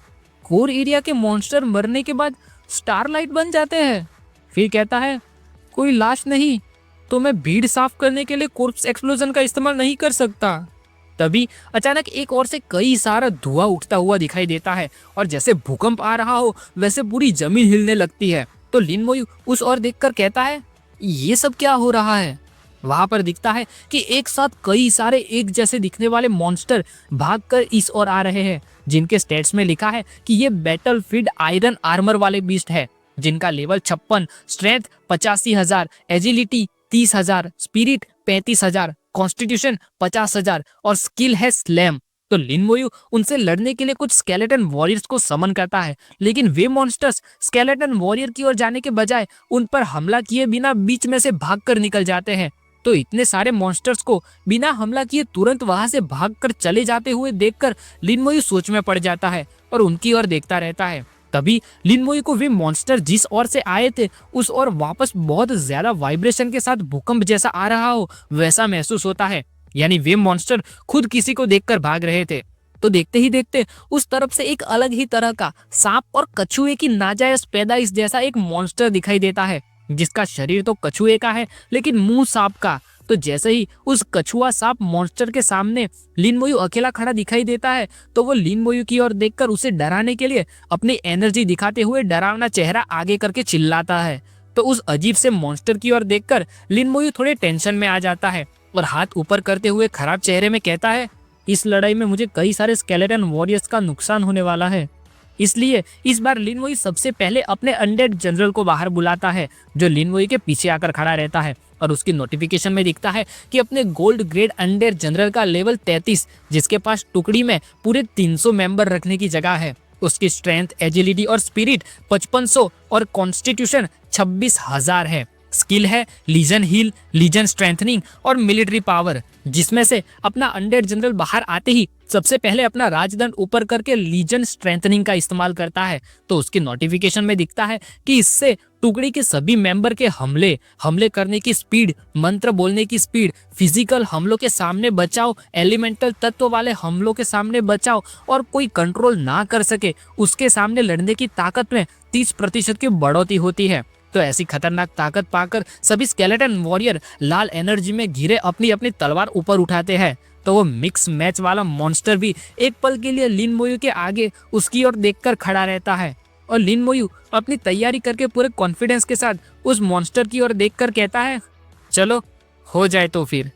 कोर एरिया के मॉन्स्टर मरने के बाद स्टार लाइट बन जाते हैं। फिर कहता है, कोई लाश नहीं तो मैं भीड़ साफ करने के लिए कोर्प्स एक्सप्लोजन का इस्तेमाल नहीं कर सकता। तभी अचानक एक ओर से कई सारा धुआं उठता हुआ दिखाई देता है और जैसे भूकंप आ रहा हो वैसे पूरी जमीन हिलने लगती है। तो लिन मोयू उस ओर देखकर कहता है, ये सब क्या हो रहा है। वहां पर दिखता है कि एक साथ कई सारे एक जैसे दिखने वाले मॉन्स्टर भागकर इस ओर आ रहे हैं, जिनके स्टेट्स में लिखा है कि ये बैटलफील्ड आयरन आर्मर वाले बीस्ट है, जिनका level 56, strength 85,000, agility 30,000, spirit 35,000, constitution 50,000 और स्किल है स्लैम। तो लिन मोयू उनसे लड़ने के लिए कुछ स्केलेटन वॉरियर्स को समन करता है, लेकिन वे मॉन्स्टर्स स्केलेटन वॉरियर की ओर जाने के बजाय उन पर हमला किए बिना बीच में से भागकर निकल जाते हैं। तो इतने सारे मॉन्स्टर्स को बिना हमला किए तुरंत वहां से भागकर चले जाते हुए देखकर लिन मोयू सोच में पड़ जाता है और उनकी ओर देखता रहता है। तभी लिन मोयू को वे मॉन्स्टर जिस ओर से आए थे उस ओर वापस बहुत ज्यादा वाइब्रेशन के साथ भूकंप जैसा आ रहा हो वैसा महसूस होता है, यानी वे मॉन्स्टर खुद किसी को देखकर भाग रहे थे। तो देखते ही देखते उस तरफ से एक अलग ही तरह का सांप और कछुए की नाजायज पैदाइश जैसा एक मॉन्स्टर दिखाई देता है, जिसका शरीर तो कछुए का है लेकिन मुंह सांप का। तो जैसे ही उस कछुआ सांप मॉन्स्टर के सामने लिन मोयू अकेला खड़ा दिखाई देता है तो वो लिन मोयू की ओर देखकर उसे डराने के लिए अपनी एनर्जी दिखाते हुए डरावना चेहरा आगे करके चिल्लाता है। तो उस अजीब से मॉन्स्टर की ओर देखकर लिन मोयू थोड़े टेंशन में आ जाता है और हाथ ऊपर करते हुए खराब चेहरे में कहता है, इस लड़ाई में मुझे कई सारे स्केलेटन वॉरियर्स का नुकसान होने वाला है, इसलिए इस बार लिन मोयू सबसे पहले अपने अनडेड जनरल को बाहर बुलाता है, जो लिन मोयू के पीछे आकर खड़ा रहता है और उसकी नोटिफिकेशन में दिखता है कि अपने गोल्ड ग्रेड अनडेड जनरल का लेवल 33, जिसके पास टुकड़ी में पूरे 300 मेंबर रखने की जगह है, उसकी स्ट्रेंथ, एजिलिटी और स्पिरिट 5500 और कॉन्स्टिट्यूशन 26,000 है। स्किल है लीजन हील, लीजन स्ट्रेंथनिंग और मिलिट्री पावर, जिसमें से अपना अनडेड जनरल बाहर आते ही सबसे पहले अपना राजदंड ऊपर करके लीजन स्ट्रेंथनिंग का इस्तेमाल करता है। तो उसकी नोटिफिकेशन में दिखता है कि इससे टुकड़ी के सभी मेंबर के हमले करने की स्पीड, मंत्र बोलने की स्पीड, फिजिकल हमलों के सामने बचाव, एलिमेंटल तत्व वाले हमलों के सामने बचाव और कोई कंट्रोल ना कर सके उसके सामने लड़ने की ताकत में 30% की बढ़ोतरी होती है। तो ऐसी खतरनाक ताकत पाकर सभी स्केलेटन वॉरियर लाल एनर्जी में घिरे अपनी अपनी तलवार ऊपर उठाते हैं तो वो मिक्स मैच वाला मॉन्स्टर भी एक पल के लिए लिन मोयू के आगे उसकी ओर देखकर खड़ा रहता है और लिन मोयू अपनी तैयारी करके पूरे कॉन्फिडेंस के साथ उस मॉन्स्टर की ओर देखकर कहता है, चलो हो जाए तो फिर।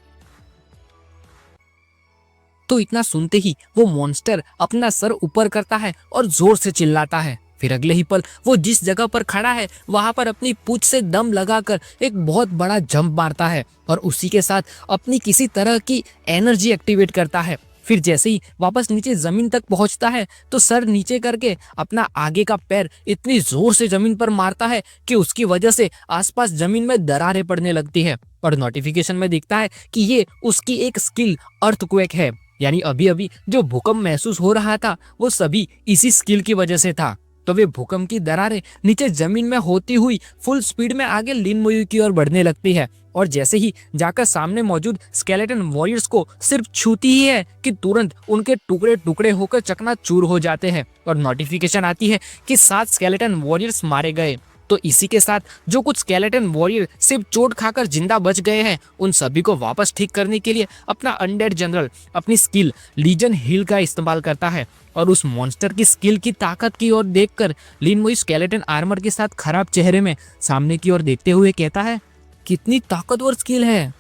तो इतना सुनते ही वो मॉन्स्टर अपना सर ऊपर करता है और जोर से चिल्लाता है। फिर अगले ही पल वो जिस जगह पर खड़ा है वहां पर अपनी पूंछ से दम लगाकर एक बहुत बड़ा जंप मारता है और उसी के साथ अपनी किसी तरह की एनर्जी एक्टिवेट करता है। फिर जैसे ही वापस नीचे जमीन तक पहुंचता है तो सर नीचे करके अपना आगे का पैर इतनी जोर से जमीन पर मारता है कि उसकी वजह से आसपास जमीन में दरारें पड़ने लगती है और नोटिफिकेशन में दिखता है कि ये उसकी एक स्किल अर्थक्वेक है, यानी अभी अभी जो भूकंप महसूस हो रहा था वो सभी इसी स्किल की वजह से था। तो वे भूकंप की दरारें नीचे जमीन में होती हुई फुल स्पीड में आगे लिन मोयू की ओर बढ़ने लगती है और जैसे ही जाकर सामने मौजूद स्केलेटन वॉरियर्स को सिर्फ छूती ही है कि तुरंत उनके टुकड़े टुकड़े होकर चकनाचूर हो जाते हैं और नोटिफिकेशन आती है कि 7 स्केलेटन वॉरियर्स मारे गए। तो इसी के साथ जो कुछ स्केलेटन वॉरियर सिर्फ चोट खाकर जिंदा बच गए हैं उन सभी को वापस ठीक करने के लिए अपना अनडेड जनरल अपनी स्किल लीजन हील का इस्तेमाल करता है और उस मॉन्स्टर की स्किल की ताकत की ओर देखकर लिन मोयू स्केलेटन आर्मर के साथ खराब चेहरे में सामने की ओर देखते हुए कहता है, कितनी ताकतवर स्किल है।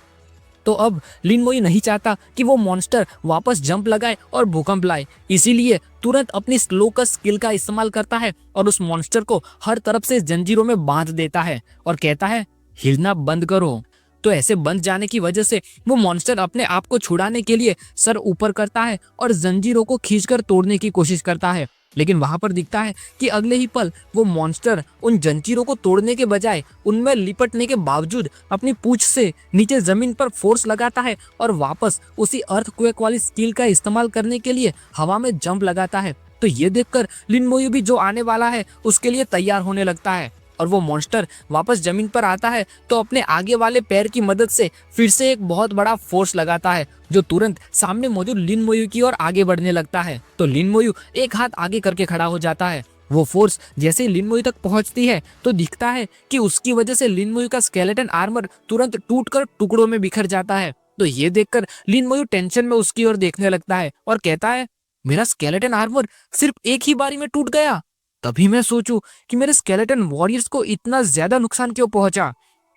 तो अब लिन मोयू नहीं चाहता कि वो मॉन्स्टर वापस जंप लगाए और भूकंप लाए, इसीलिए तुरंत अपनी स्लोकस स्किल का इस्तेमाल करता है और उस मॉन्स्टर को हर तरफ से जंजीरों में बांध देता है और कहता है, हिलना बंद करो। तो ऐसे बंध जाने की वजह से वो मॉन्स्टर अपने आप को छुड़ाने के लिए सर ऊपर करता है और जंजीरों को खींचकर तोड़ने की कोशिश करता है, लेकिन वहां पर दिखता है कि अगले ही पल वो मॉन्स्टर उन जंजीरों को तोड़ने के बजाय उनमें लिपटने के बावजूद अपनी पूंछ से नीचे जमीन पर फोर्स लगाता है और वापस उसी अर्थक्वेक वाली स्किल का इस्तेमाल करने के लिए हवा में जंप लगाता है। तो ये देखकर लिन मोयू भी जो आने वाला है उसके लिए तैयार होने लगता है और वो मॉन्स्टर वापस जमीन पर आता है तो अपने आगे वाले पैर की मदद से फिर से एक बहुत बड़ा फोर्स लगाता है जो तुरंत सामने मौजूद लिन मोयू की ओर आगे बढ़ने लगता है। तो लिन मोयू एक हाथ आगे करके खड़ा हो जाता है। वो फोर्स जैसे ही लिन मोयू तक पहुंचती है तो दिखता है कि उसकी वजह से लिन मोयू का स्केलेटन आर्मर तुरंत टूटकर टुकड़ों में बिखर जाता है। तो ये देखकर लिन मोयू टेंशन में उसकी ओर देखने लगता है और कहता है, मेरा स्केलेटन आर्मर सिर्फ एक ही बारी में टूट गया। तभी मैं सोचूं कि मेरे स्केलेटन वॉरियर्स को इतना ज्यादा नुकसान क्यों पहुंचा।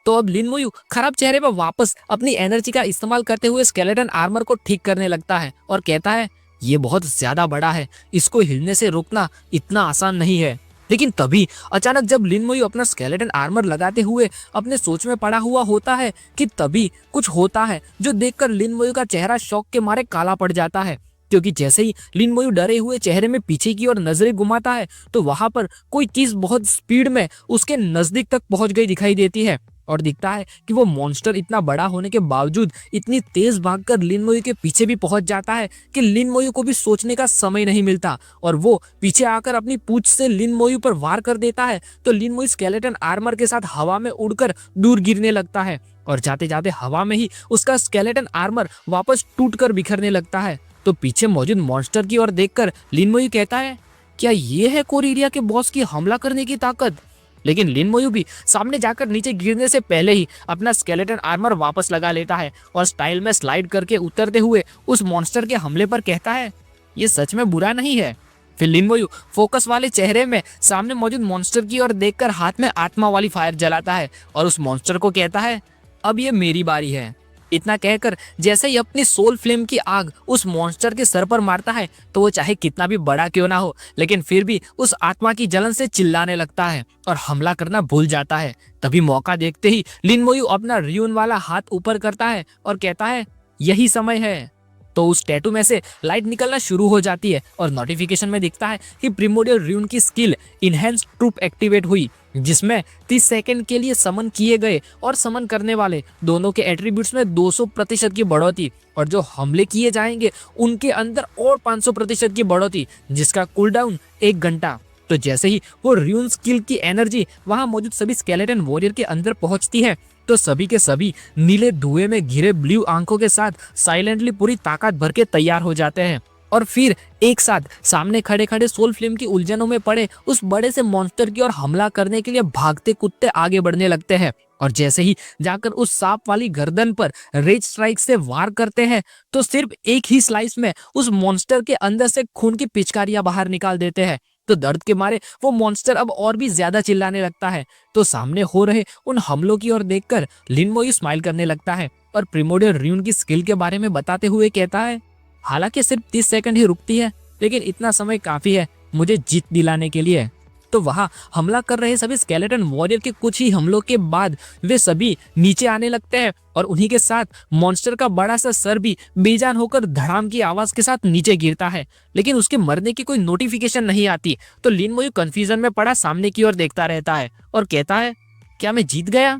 तो अब लिन मोयू खराब चेहरे पर वापस अपनी एनर्जी का इस्तेमाल करते हुए स्केलेटन आर्मर को ठीक करने लगता है और कहता है, ये बहुत ज्यादा बड़ा है, इसको हिलने से रोकना इतना आसान नहीं है। लेकिन तभी अचानक जब लिन मोयू अपना स्केलेटन आर्मर लगाते हुए अपने सोच में पड़ा हुआ होता है कि तभी कुछ होता है जो देखकर लिन मोयू का चेहरा शौक के मारे काला पड़ जाता है, क्योंकि जैसे ही लिन मोयू डरे हुए चेहरे में पीछे की ओर नजरें घुमाता है तो वहां पर कोई चीज बहुत स्पीड में उसके नजदीक तक पहुंच गई दिखाई देती है और दिखता है कि वो मॉन्स्टर इतना बड़ा होने के बावजूद इतनी तेज भागकर लिन मोयू के पीछे भी पहुंच जाता है कि लिन मोयू को भी सोचने का समय नहीं मिलता और वो पीछे आकर अपनी पूंछ से लिन मोयू पर वार कर देता है। तो लिन मोयू स्केलेटन आर्मर के साथ हवा में उड़कर दूर गिरने लगता है और जाते जाते हवा में ही उसका स्केलेटन आर्मर वापस टूटकर बिखरने लगता है। तो पीछे मौजूद मॉन्स्टर की ओर देखकर लिन मोयू कहता है, क्या ये है कोरिरिया के बॉस की हमला करने की ताकत। लेकिन लिन मोयू भी सामने जाकर नीचे गिरने से पहले ही अपना स्केलेटन आर्मर वापस लगा लेता है और स्टाइल में स्लाइड करके उतरते हुए उस मॉन्स्टर के हमले पर कहता है, ये सच में बुरा नहीं है। फिर लिन मोयू फोकस वाले चेहरे में सामने मौजूद मॉन्स्टर की ओर देखकर हाथ में आत्मा वाली फायर जलाता है और उस मॉन्स्टर को कहता है, अब ये मेरी बारी है। इतना कहकर जैसे ही अपनी सोल फ्लेम की आग उस मॉन्स्टर के सर पर मारता है तो वो चाहे कितना भी बड़ा क्यों ना हो लेकिन फिर भी उस आत्मा की जलन से चिल्लाने लगता है और हमला करना भूल जाता है। तभी मौका देखते ही लिन मोयू अपना र्यून वाला हाथ ऊपर करता है और कहता है, यही समय है। तो उस टैटू में से लाइट निकलना शुरू हो जाती है और नोटिफिकेशन में दिखता है कि प्रिमोडियल र्यून की स्किल इनहेंस ट्रूप एक्टिवेट हुई, जिसमें 30 सेकंड के लिए समन किए गए और समन करने वाले दोनों के एट्रीब्यूट्स में 200% की बढ़ोतरी और जो हमले किए जाएंगे उनके अंदर और 500% की बढ़ोतरी, जिसका कूलडाउन 1 घंटा। तो जैसे ही वो र्यून स्किल की एनर्जी वहां मौजूद सभी स्केलेटन वॉरियर के अंदर पहुंचती है तो सभी के सभी नीले धुएं में घिरे ब्लू आंखों के साथ साइलेंटली पूरी ताकत भर के तैयार हो जाते हैं और फिर एक साथ सामने खड़े खड़े सोल फ्लेम की उलझनों में पड़े उस बड़े से मॉन्स्टर की ओर हमला करने के लिए भागते कुत्ते आगे बढ़ने लगते हैं। और जैसे ही जाकर उस सांप वाली गर्दन पर रेज स्ट्राइक से वार करते हैं तो सिर्फ एक ही स्लाइस में उस मॉन्स्टर के अंदर से खून की पिचकारियां बाहर निकाल देते हैं। तो दर्द के मारे वो मॉन्स्टर अब और भी ज्यादा चिल्लाने लगता है। तो सामने हो रहे उन हमलों की ओर देखकर लिन मोयू स्माइल करने लगता है और प्रिमोडियल र्यून की स्किल के बारे में बताते हुए कहता है, हालांकि सिर्फ 30 सेकंड ही रुकती है, लेकिन इतना समय काफी है मुझे जीत दिलाने के लिए। तो वहां हमला कर रहे सभी स्केलेटन वॉरियर के कुछ ही हमलों के बाद वे सभी नीचे आने लगते हैं और उन्हीं के साथ मॉन्स्टर का बड़ा सा सर भी बेजान होकर धड़ाम की आवाज के साथ नीचे गिरता है। लेकिन उसके मरने की कोई नोटिफिकेशन नहीं आती। तो लिन मोयू कंफ्यूजन में पड़ा सामने की ओर देखता रहता है और कहता है, क्या मैं जीत गया?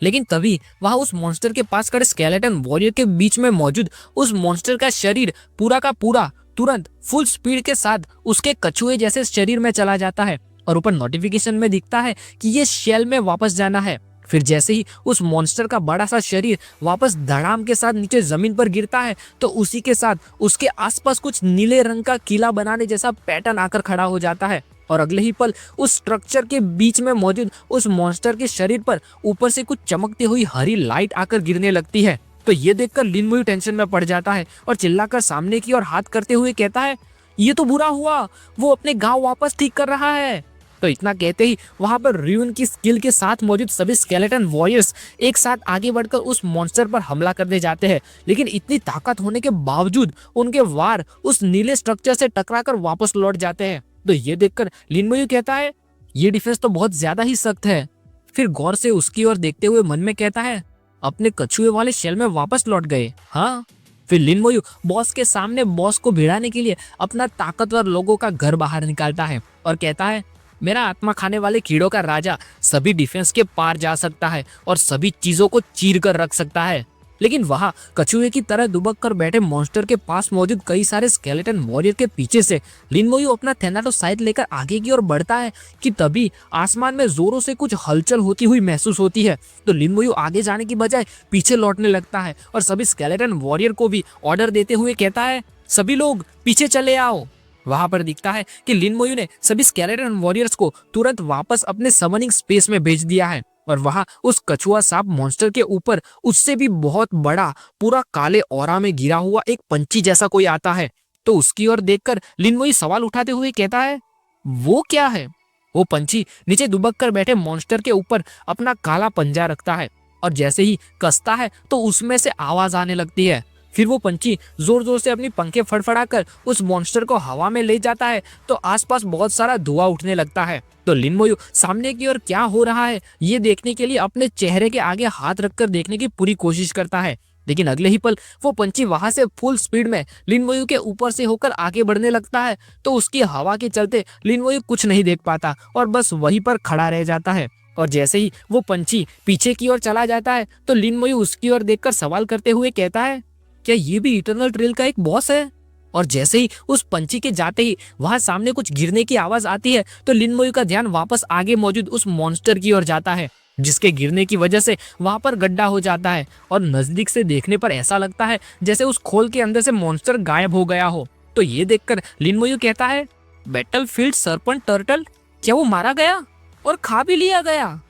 लेकिन तभी वहां उस मॉन्स्टर के पास खड़े स्केलेटन वॉरियर के बीच में मौजूद उस मॉन्स्टर का शरीर पूरा का पूरा तुरंत फुल स्पीड के साथ उसके कछुए जैसे शरीर में चला जाता है और ऊपर नोटिफिकेशन में दिखता है कि ये शेल में वापस जाना है। फिर जैसे ही उस मॉन्स्टर का बड़ा सा शरीर वापस धड़ाम के साथ नीचे जमीन पर गिरता है तो उसी के साथ उसके आसपास कुछ नीले रंग का किला बनाने जैसा पैटर्न आकर खड़ा हो जाता है और अगले ही पल उस स्ट्रक्चर के बीच में मौजूद उस मॉन्स्टर के शरीर पर ऊपर से कुछ चमकती हुई हरी लाइट आकर गिरने लगती है। तो ये देखकर लिन मोयू टेंशन में पड़ जाता है और चिल्लाकर सामने की ओर हाथ करते हुए कहता है, ये तो बुरा हुआ, वो अपने गांव वापस ठीक कर रहा है। तो इतना कहते ही वहां पर र्यून की स्किल के साथ मौजूद सभी स्केलेटन वॉरियर्स एक साथ आगे बढ़कर उस मॉन्स्टर पर हमला करने जाते हैं। लेकिन इतनी ताकत होने के बावजूद उनके वार उस नीले स्ट्रक्चर से टकराकर वापस लौट जाते हैं। तो ये देखकर लिन मोयू कहता है, ये डिफेंस तो बहुत ज्यादा ही सख्त है। फिर गौर से उसकी ओर देखते हुए मन में कहता है, अपने कछुए वाले शेल में वापस लौट गए। हाँ। फिर लिन मोयू बॉस के सामने बॉस को भिड़ाने के लिए अपना ताकतवर लोगों का घर बाहर निकालता है और कहता है, मेरा आत्मा खाने वाले कीड़ों का राजा सभी डिफेंस के पार जा सकता है और सभी चीजों को चीर कर रख सकता है। लेकिन वहां कछुए की तरह दुबक कर बैठे मॉन्स्टर के पास मौजूद कई सारे स्केलेटन वॉरियर के पीछे से लिन मोयू अपना थैनाटोसाइट लेकर आगे की ओर बढ़ता है कि तभी आसमान में जोरों से कुछ हलचल होती हुई महसूस होती है। तो लिन मोयू आगे जाने की बजाय पीछे लौटने लगता है और सभी स्केलेटन वॉरियर को भी ऑर्डर देते हुए कहता है, सभी लोग पीछे चले आओ। वहां पर दिखता है कि लिन मोयू ने सभी स्केलेटन वॉरियर्स को तुरंत वापस अपने समनिंग स्पेस में भेज दिया है और वहां उस कछुआ सांप मॉन्स्टर के ऊपर उससे भी बहुत बड़ा पूरा काले ऑरा में गिरा हुआ एक पंछी जैसा कोई आता है। तो उसकी ओर देखकर लिन मोयू सवाल उठाते हुए कहता है, वो क्या है? वो पंछी नीचे दुबक कर बैठे मॉन्स्टर के ऊपर अपना काला पंजा रखता है और जैसे ही कसता है तो उसमें से आवाज आने लगती है। फिर वो पंछी जोर जोर से अपनी पंखे फड़फड़ाकर उस मॉन्स्टर को हवा में ले जाता है तो आसपास बहुत सारा धुआं उठने लगता है। तो लिन मोयू सामने की ओर क्या हो रहा है ये देखने के लिए अपने चेहरे के आगे हाथ रखकर देखने की पूरी कोशिश करता है। लेकिन अगले ही पल वो पंछी वहां से फुल स्पीड में लिन मोयू के ऊपर से होकर आगे बढ़ने लगता है। तो उसकी हवा के चलते लिन मोयू कुछ नहीं देख पाता और बस वहीं पर खड़ा रह जाता है। और जैसे ही वो पंछी पीछे की ओर चला जाता है तो लिन मोयू उसकी ओर देखकर सवाल करते हुए कहता है, क्या ये भी इटर्नल ट्रेल का एक बॉस है? और जैसे ही उस पंछी के जाते ही वहां सामने कुछ गिरने की आवाज आती है तो लिन मोयू का ध्यान वापस आगे मौजूद उस मॉन्स्टर की ओर जाता है जिसके गिरने की वजह से वहां पर गड्ढा हो जाता है और नजदीक से देखने पर ऐसा लगता है जैसे उस खोल के अंदर से मॉन्स्टर गायब हो गया हो। तो ये देखकर लिन मोयू कहता है, बैटलफील्ड सर्पेंट टर्टल, क्या वो मारा गया और खा भी लिया गया?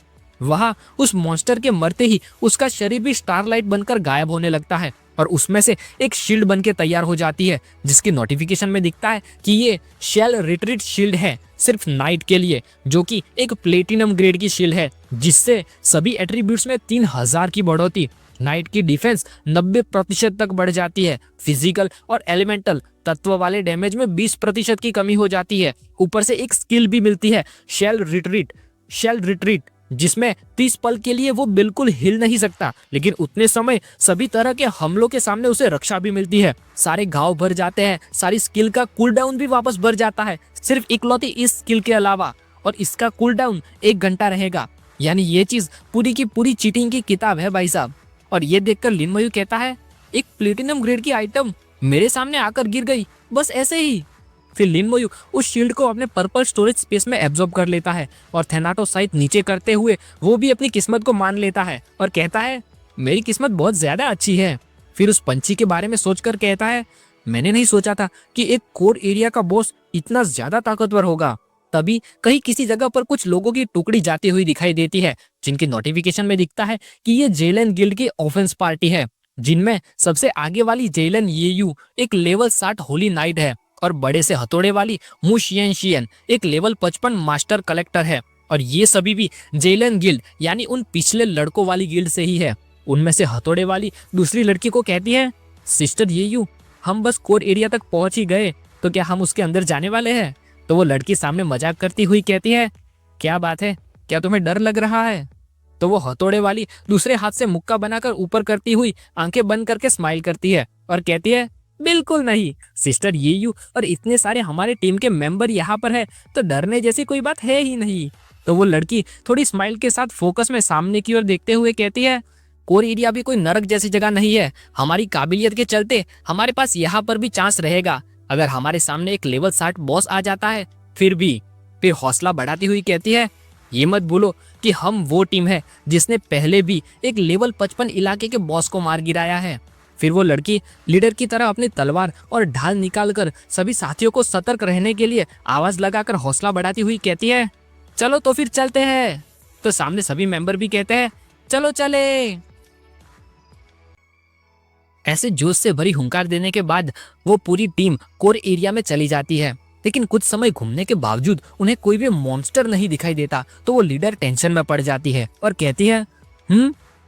वहां उस मॉन्स्टर के मरते ही उसका शरीर भी स्टारलाइट बनकर गायब होने लगता है और उसमें से एक शील्ड बनके तैयार हो जाती है जिसकी नोटिफिकेशन में दिखता है कि ये शेल रिट्रीट शील्ड है सिर्फ नाइट के लिए, जो कि एक प्लेटिनम ग्रेड की शील्ड है जिससे सभी एट्रीब्यूट्स में 3000 की बढ़ोतरी, नाइट की डिफेंस 90% तक बढ़ जाती है, फिजिकल और एलिमेंटल तत्व वाले डैमेज में 20% की कमी हो जाती है। ऊपर से एक स्किल भी मिलती है शेल रिट्रीट जिसमें 30 पल के लिए वो बिल्कुल हिल नहीं सकता, लेकिन उतने समय सभी तरह के हमलों के सामने उसे रक्षा भी मिलती है। सारे घाव भर जाते हैं, सारी स्किल का कूलडाउन भी वापस भर जाता है सिर्फ इकलौती इस स्किल के अलावा, और इसका कूलडाउन 1 घंटा रहेगा। यानी ये चीज पूरी की पूरी चीटिंग की किताब है भाई साहब। और ये देखकर लिन मोयू कहता है, एक प्लेटिनम ग्रेड की आइटम मेरे सामने आकर गिर गई बस ऐसे ही। फिर लिन मोयू उस शील्ड को अपने पर्पल स्टोरेज स्पेस में एब्जॉर्ब कर लेता है और थैनाटोसाइट नीचे करते हुए वो भी अपनी किस्मत को मान लेता है और कहता है, मेरी किस्मत बहुत ज्यादा अच्छी है। फिर उस पंछी के बारे में सोचकर कहता है, मैंने नहीं सोचा था कि एक कोर एरिया का बॉस इतना ज्यादा ताकतवर होगा। तभी कहीं किसी जगह पर कुछ लोगों की टुकड़ी जाती हुई दिखाई देती है, जिनकी नोटिफिकेशन में दिखता है कि ये जेलन गिल्ड की ऑफेंस पार्टी है, जिनमें सबसे आगे वाली जेलन येयू एक लेवल 60 होली नाइट है और बड़े से हथौड़े वाली मु शियन शियन एक लेवल 55 मास्टर कलेक्टर है। और ये सभी भी जेलन गिल्ड यानी उन पिछले लड़कों वाली गिल्ड से ही है। उनमें से हथौड़े वाली दूसरी लड़की को कहती है, सिस्टर येयू, हम बस कोर एरिया तक पहुंच ही गए, तो क्या हम उसके अंदर जाने वाले हैं? तो वो लड़की सामने मजाक करती हुई कहती है, क्या बात है, क्या तुम्हें डर लग रहा है? तो वो हथौड़े वाली दूसरे हाथ से मुक्का बनाकर ऊपर करती हुई आंखें बंद करके स्माइल करती है और कहती है, बिल्कुल नहीं सिस्टर येयू, और इतने सारे हमारे टीम के मेंबर यहाँ पर है, तो डरने जैसी कोई बात है ही नहीं। तो वो लड़की थोड़ी स्माइल के साथ फोकस में सामने की ओर देखते हुए कहती है, कोर एरिया भी कोई नरक जैसी जगह नहीं है। हमारी काबिलियत के चलते हमारे पास यहाँ पर भी चांस रहेगा। अगर हमारे सामने एक लेवल 60 बॉस आ जाता है फिर हौसला बढ़ाती हुई कहती है, ये मत भूलो कि हम वो टीम है जिसने पहले भी एक लेवल 55 इलाके के बॉस को मार गिराया है। फिर वो लड़की लीडर की तरह अपनी तलवार और ढाल निकालकर सभी साथियों को सतर्क रहने के लिए आवाज लगाकर हौसला बढ़ाती हुई कहती है, चलो तो फिर चलते हैं। तो सामने सभी मेंबर भी कहते हैं, चलो चले। ऐसे जोश से भरी हुंकार देने के बाद वो पूरी टीम कोर एरिया में चली जाती है, लेकिन कुछ समय घूमने के बावजूद उन्हें कोई भी मॉन्स्टर नहीं दिखाई देता। तो वो लीडर टेंशन में पड़ जाती है और कहती है,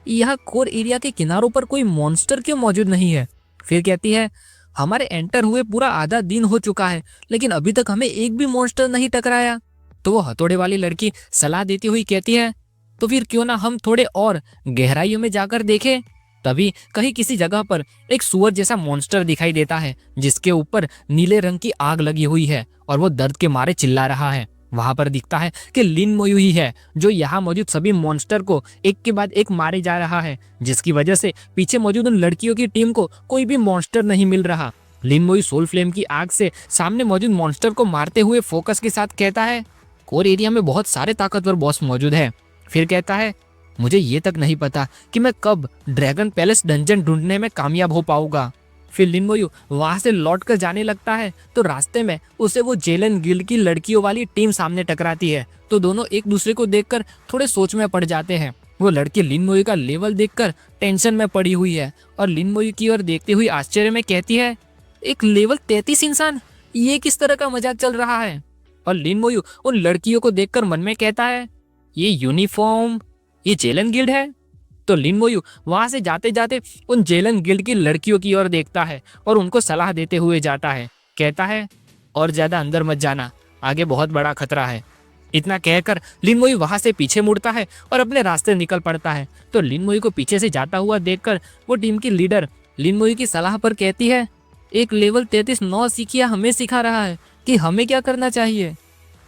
यहाँ कोर एरिया के किनारों पर कोई मॉन्स्टर क्यों मौजूद नहीं है? फिर कहती है, हमारे एंटर हुए पूरा आधा दिन हो चुका है, लेकिन अभी तक हमें एक भी मॉन्स्टर नहीं टकराया। तो वो हथौड़े वाली लड़की सलाह देती हुई कहती है, तो फिर क्यों ना हम थोड़े और गहराइयों में जाकर देखें। तभी कहीं किसी जगह पर एक सुअर जैसा मॉन्स्टर दिखाई देता है, जिसके ऊपर नीले रंग की आग लगी हुई है और वो दर्द के मारे चिल्ला रहा है। वहां पर दिखता है कि लिन मोयू ही है जो यहाँ मौजूद सभी मॉन्स्टर को एक के बाद एक मारे जा रहा है, जिसकी वजह से पीछे मौजूद उन लड़कियों की टीम को कोई भी मॉन्स्टर नहीं मिल रहा। लिन मोयू सोल फ्लेम की आग से सामने मौजूद मॉन्स्टर को मारते हुए फोकस के साथ कहता है, कोर एरिया में बहुत सारे ताकतवर बॉस मौजूद है। फिर कहता है, मुझे ये तक नहीं पता कि मैं कब ड्रैगन पैलेस डंजन ढूंढने में कामयाब हो पाऊंगा। फिर लिन मोयू वहां से लौट कर जाने लगता है, तो रास्ते में उसे वो जेलन गिल्ड की लड़कियों वाली टीम सामने टकराती है। तो दोनों एक दूसरे को देखकर थोड़े सोच में पड़ जाते हैं। वो लड़की लिन मोयू का लेवल देखकर टेंशन में पड़ी हुई है और लिन मोयू की ओर देखते हुए आश्चर्य में कहती है, एक लेवल 33 इंसान, ये किस तरह का मजाक चल रहा है? और लिन मोयू उन लड़कियों को देखकर मन में कहता है, ये यूनिफॉर्म, ये जेलन गिल्ड है। तो लिन मोयू वहां से जाते जाते उन जेलन गिल्ड की लड़कियों की ओर देखता है और उनको सलाह देते हुए जाता है। कहता है, और ज्यादा अंदर मत जाना, आगे बहुत बड़ा खतरा है। इतना कहकर लिन मोयू वहां से पीछे मुड़ता है और अपने रास्ते निकल पड़ता है। तो लिन मोयू को पीछे से जाता हुआ देखकर वो टीम की लीडर लिन मोयू की सलाह पर कहती है, एक लेवल 33 नौ सीखिया हमें सिखा रहा है कि हमें क्या करना चाहिए।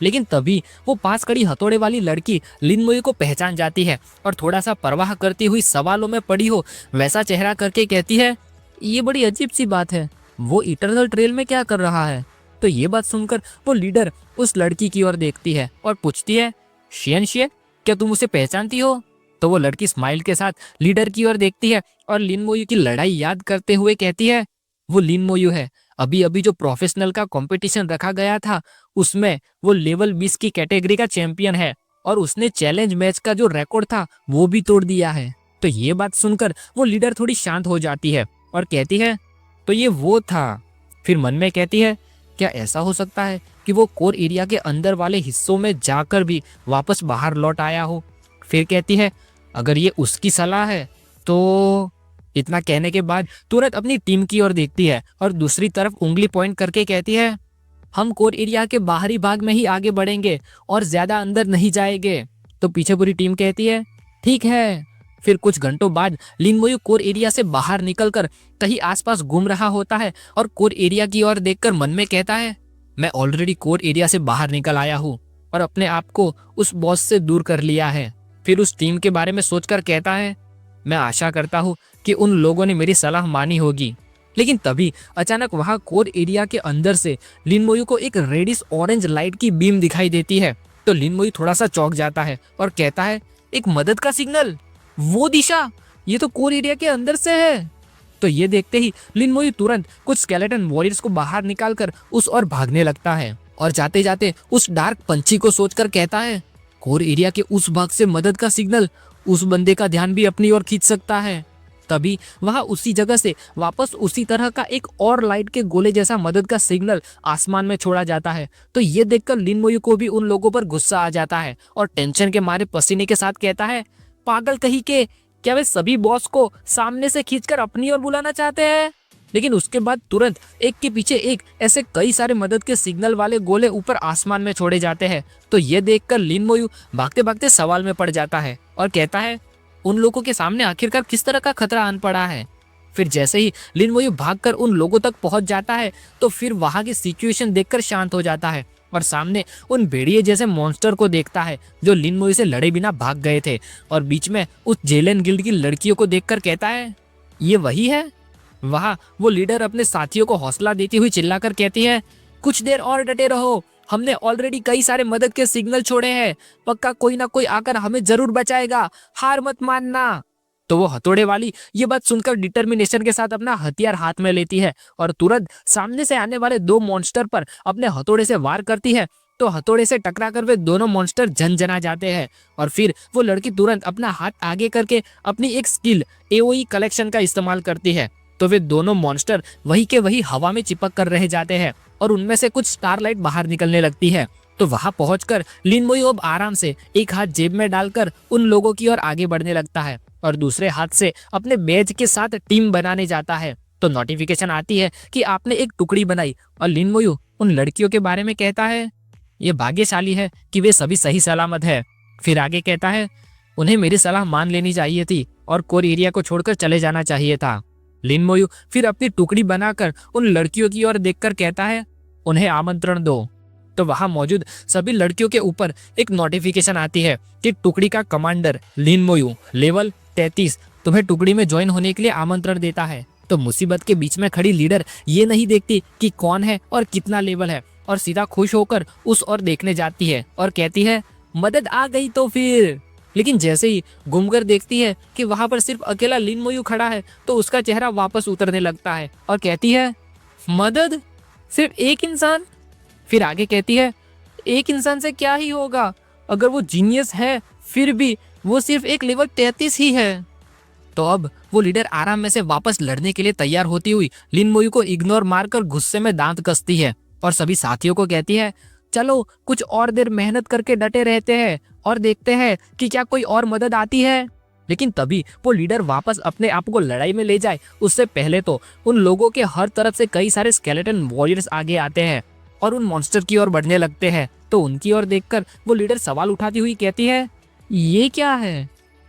लेकिन तभी वो पास खड़ी हथौड़े वाली लड़की लिन मोयू को पहचान जाती है और थोड़ा सा परवाह करती हुई सवालों में पड़ी हो वैसा चेहरा करके कहती है, ये बड़ी अजीब सी बात है, वो इटरनल ट्रेल में क्या कर रहा है? तो ये बात सुनकर वो लीडर उस लड़की की ओर देखती है और पूछती है, शियन शियन, क्या तुम उसे पहचानती हो? तो वो लड़की स्माइल के साथ लीडर की ओर देखती है और लिन मोयू की लड़ाई याद करते हुए कहती है, वो लिन मोयू है, अभी अभी जो प्रोफेशनल का कंपटीशन रखा गया था उसमें वो लेवल 20 की कैटेगरी का चैंपियन है और उसने चैलेंज मैच का जो रिकॉर्ड था वो भी तोड़ दिया है। तो ये बात सुनकर वो लीडर थोड़ी शांत हो जाती है और कहती है, तो ये वो था। फिर मन में कहती है, क्या ऐसा हो सकता है कि वो कोर एरिया के अंदर वाले हिस्सों में जाकर भी वापस बाहर लौट आया हो? फिर कहती है, अगर ये उसकी सलाह है तो। इतना कहने के बाद तुरंत अपनी टीम की ओर देखती है और दूसरी तरफ उंगली पॉइंट करके कहती है, हम कोर एरिया के बाहरी भाग में ही आगे बढ़ेंगे और ज्यादा अंदर नहीं जाएंगे। तो पीछे पूरी टीम कहती है, ठीक है। फिर कुछ घंटों बाद लिन मोयू कोर एरिया से बाहर निकलकर कहीं आसपास घूम रहा होता है और कोर एरिया की ओर देखकर मन में कहता है, मैं ऑलरेडी कोर एरिया से बाहर निकल आया हूँ और अपने आप को उस बॉस से दूर कर लिया है। फिर उस टीम के बारे में सोचकर कहता है, मैं आशा करता हूँ कि उन लोगों ने मेरी सलाह मानी होगी। लेकिन तभी अचानक वहां कोर एरिया के अंदर से लिन मोयू को एक रेडिश ऑरेंज लाइट की बीम दिखाई देती है। तो लिन मोयू थोड़ा सा चौंक जाता है और कहता है, एक मदद का सिग्नल, वो दिशा, ये तो कोर एरिया के अंदर से है। तो ये देखते ही लिन मोयू तुरंत कुछ स्केलेटन वॉरियर्स को बाहर निकालकर उस ओर भागने लगता है और जाते जाते उस डार्क पंछी को सोचकर कहता है, कोर एरिया के उस भाग से मदद का सिग्नल उस बंदे का ध्यान भी अपनी ओर खींच सकता है। तभी वहां उसी जगह से वापस उसी तरह का एक और लाइट के गोले जैसा मदद का सिग्नल आसमान में छोड़ा जाता है। तो ये देखकर लिन मोयू को भी उन लोगों पर गुस्सा आ जाता है और टेंशन के मारे पसीने के साथ कहता है, पागल कहीं के, क्या वे सभी बॉस को सामने से खींचकर अपनी ओर बुलाना चाहते हैं? लेकिन उसके बाद तुरंत एक के पीछे एक ऐसे कई सारे मदद के सिग्नल वाले गोले ऊपर आसमान में छोड़े जाते हैं। तो ये देखकर लिन मोयू भागते भागते सवाल में पड़ जाता है और कहता है, उन लोगों के सामने आखिरकार किस तरह का खतरा आन पड़ा है? फिर जैसे ही लिन मोयू भागकर उन लोगों तक पहुंच जाता है तो फिर वहां की सिचुएशन देखकर शांत हो जाता है और सामने उन भेड़िए जैसे मॉन्स्टर को देखता है जो लिन मोयू से लड़े बिना भाग गए थे और बीच में उस जेलन गिल्ड की लड़कियों को देखकर कहता है, ये वही है? वहां वो लीडर अपने साथियों को हौसला देती हुई चिल्लाकर कहती है, कुछ देर और डटे रहो, हमने ऑलरेडी कई सारे मदद के सिग्नल छोड़े हैं, पक्का कोई ना कोई आकर हमें जरूर बचाएगा, हार मत मानना। तो वो हथौड़े वाली ये बात सुनकर डिटर्मिनेशन के साथ अपना हथियार हाथ में लेती है और तुरंत सामने से आने वाले दो मॉन्स्टर पर अपने हथौड़े से वार करती है। तो हथौड़े से टकराकर वे दोनों मॉन्स्टर झनझना जाते हैं और फिर वो लड़की तुरंत अपना हाथ आगे करके अपनी एक स्किल एओई कलेक्शन का इस्तेमाल करती है। तो वे दोनों मॉन्स्टर वही के वही हवा में चिपक कर रह जाते हैं और उनमें से कुछ स्टारलाइट बाहर निकलने लगती है। तो वहां पहुंचकर लिन मोयू अब आराम से एक हाथ जेब में डालकर उन लोगों की ओर आगे बढ़ने लगता है और दूसरे हाथ से अपने बैज के साथ टीम बनाने जाता है। तो नोटिफिकेशन आती है कि आपने एक टुकड़ी बनाई और लिन मोयू उन लड़कियों के बारे में कहता है, ये भाग्यशाली है कि वे सभी सही सलामत है। फिर आगे कहता है, उन्हें मेरी सलाह मान लेनी चाहिए थी और कोर एरिया को छोड़कर चले जाना चाहिए था। लिन मोयू फिर अपनी टुकड़ी बनाकर उन लड़कियों की ओर देखकर कहता है, उन्हें आमंत्रण दो। तो वहां मौजूद सभी लड़कियों के ऊपर एक नोटिफिकेशन आती है कि टुकड़ी का कमांडर लिन मोयू लेवल 33 तुम्हें टुकड़ी में ज्वाइन होने के लिए आमंत्रण देता है। तो मुसीबत के बीच में खड़ी लीडर ये नहीं देखती कि कौन है और कितना लेवल है और सीधा खुश होकर उस ओर देखने जाती है और कहती है, मदद आ गई तो फिर। लेकिन जैसे ही घूमकर देखती है कि वहां पर सिर्फ अकेला लिन मोयू खड़ा है तो उसका चेहरा वापस उतरने लगता है और कहती है, मदद? सिर्फ एक इंसान? फिर आगे कहती है, एक इंसान से क्या ही होगा, अगर वो जीनियस है फिर भी वो सिर्फ एक लेवल 33 ही है। तो अब वो लीडर आराम में से वापस लड़ने के लिए तैयार होती हुई लिन मोयू को इग्नोर मारकर गुस्से में दांत कसती है और सभी साथियों को कहती है, चलो कुछ और देर मेहनत करके डटे रहते हैं और देखते हैं कि क्या कोई और मदद आती है। लेकिन तभी वो लीडर वापस अपने आप को लड़ाई में ले जाए उससे पहले तो उन लोगों के हर तरफ से कई सारे स्केलेटन वॉरियर्स आगे आते हैं और उन मॉन्स्टर की ओर बढ़ने लगते हैं। तो उनकी ओर देखकर वो लीडर सवाल उठाती हुई कहती है, ये क्या है?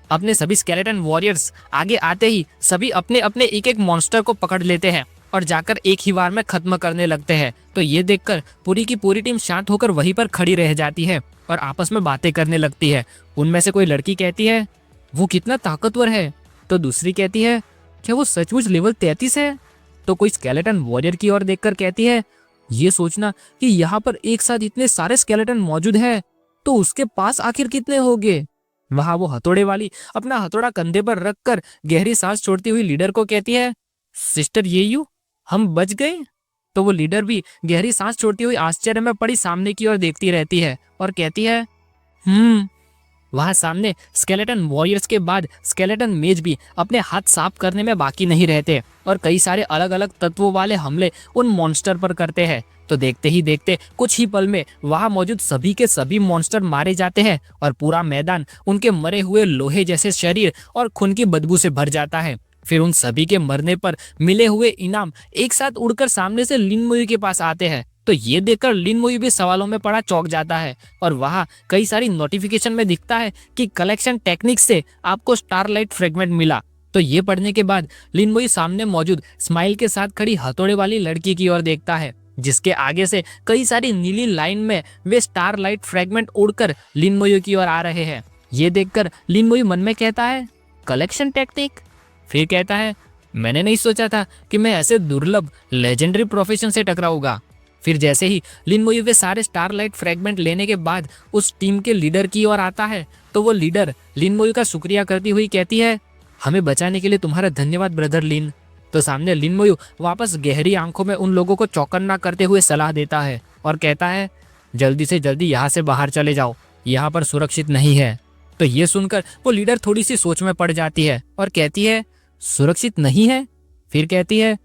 अपने सभी स्केलेटन वॉरियर्स आगे आते ही सभी अपने अपने एक एक मॉन्स्टर को पकड़ लेते हैं और जाकर एक ही बार में खत्म करने लगते हैं। तो ये देखकर पूरी की पूरी टीम शांत होकर वहीं पर खड़ी रह जाती है और आपस में बातें करने लगती है। उनमें से कोई लड़की कहती है, वो कितना ताकतवर है। तो दूसरी कहती है, क्या वो सचमुच लेवल 33 है? तो कोई स्केलेटन वॉरियर की ओर देखकर कहती है, ये सोचना कि यहाँ पर एक साथ इतने सारे स्केलेटन मौजूद है तो उसके पास आखिर कितने होंगे। वहां वो हथौड़े वाली अपना हथौड़ा कंधे पर रखकर गहरी सांस छोड़ती हुई लीडर को कहती है, सिस्टर येयू, हम बच गए। तो वो लीडर भी गहरी सांस छोड़ती हुई आश्चर्य में पड़ी सामने की ओर देखती रहती है और कहती है, वहां सामने स्केलेटन वॉरियर्स के बाद स्केलेटन मेज भी अपने हाथ साफ करने में बाकी नहीं रहते और कई सारे अलग अलग तत्वों वाले हमले उन मॉन्स्टर पर करते हैं। तो देखते ही देखते कुछ ही पल में वहां मौजूद सभी के सभी मॉन्स्टर मारे जाते हैं और पूरा मैदान उनके मरे हुए लोहे जैसे शरीर और खून की बदबू से भर जाता है। फिर उन सभी के मरने पर मिले हुए इनाम एक साथ उड़कर सामने से लिन मोयू के पास आते हैं। तो ये देखकर लिन मोयू भी सवालों में पड़ा चौंक जाता है और वहां कई सारी नोटिफिकेशन में दिखता है कि कलेक्शन टेक्निक से आपको स्टारलाइट फ्रेगमेंट मिला। तो ये पढ़ने के बाद लिन मोयू सामने मौजूद स्माइल के साथ खड़ी हथौड़े वाली लड़की की ओर देखता है जिसके आगे से कई सारी नीली लाइन में वे स्टारलाइट फ्रेगमेंट उड़कर लिन मोयू की ओर आ रहे हैं। ये देखकर लिन मोयू मन में कहता है, कलेक्शन टेक्निक? फिर कहता है, मैंने नहीं सोचा था कि मैं ऐसे दुर्लभ लेजेंडरी प्रोफेशन से टकराऊंगा। फिर जैसे ही लिन मोयू वे सारे स्टारलाइट फ्रेगमेंट लेने के बाद उस टीम के लीडर की ओर आता है तो वो लीडर लिन मोयू का शुक्रिया करती हुई कहती है, हमें बचाने के लिए तुम्हारा धन्यवाद ब्रदर लिन। तो सामने लिन मोयू वापस गहरी आंखों में उन लोगों को चौकन्ना करते हुए सलाह देता है और कहता है, जल्दी से जल्दी यहाँ से बाहर चले जाओ, यहाँ पर सुरक्षित नहीं है। तो ये सुनकर वो लीडर थोड़ी सी सोच में पड़ जाती है और कहती है सुरक्षित नहीं है। फिर कहती है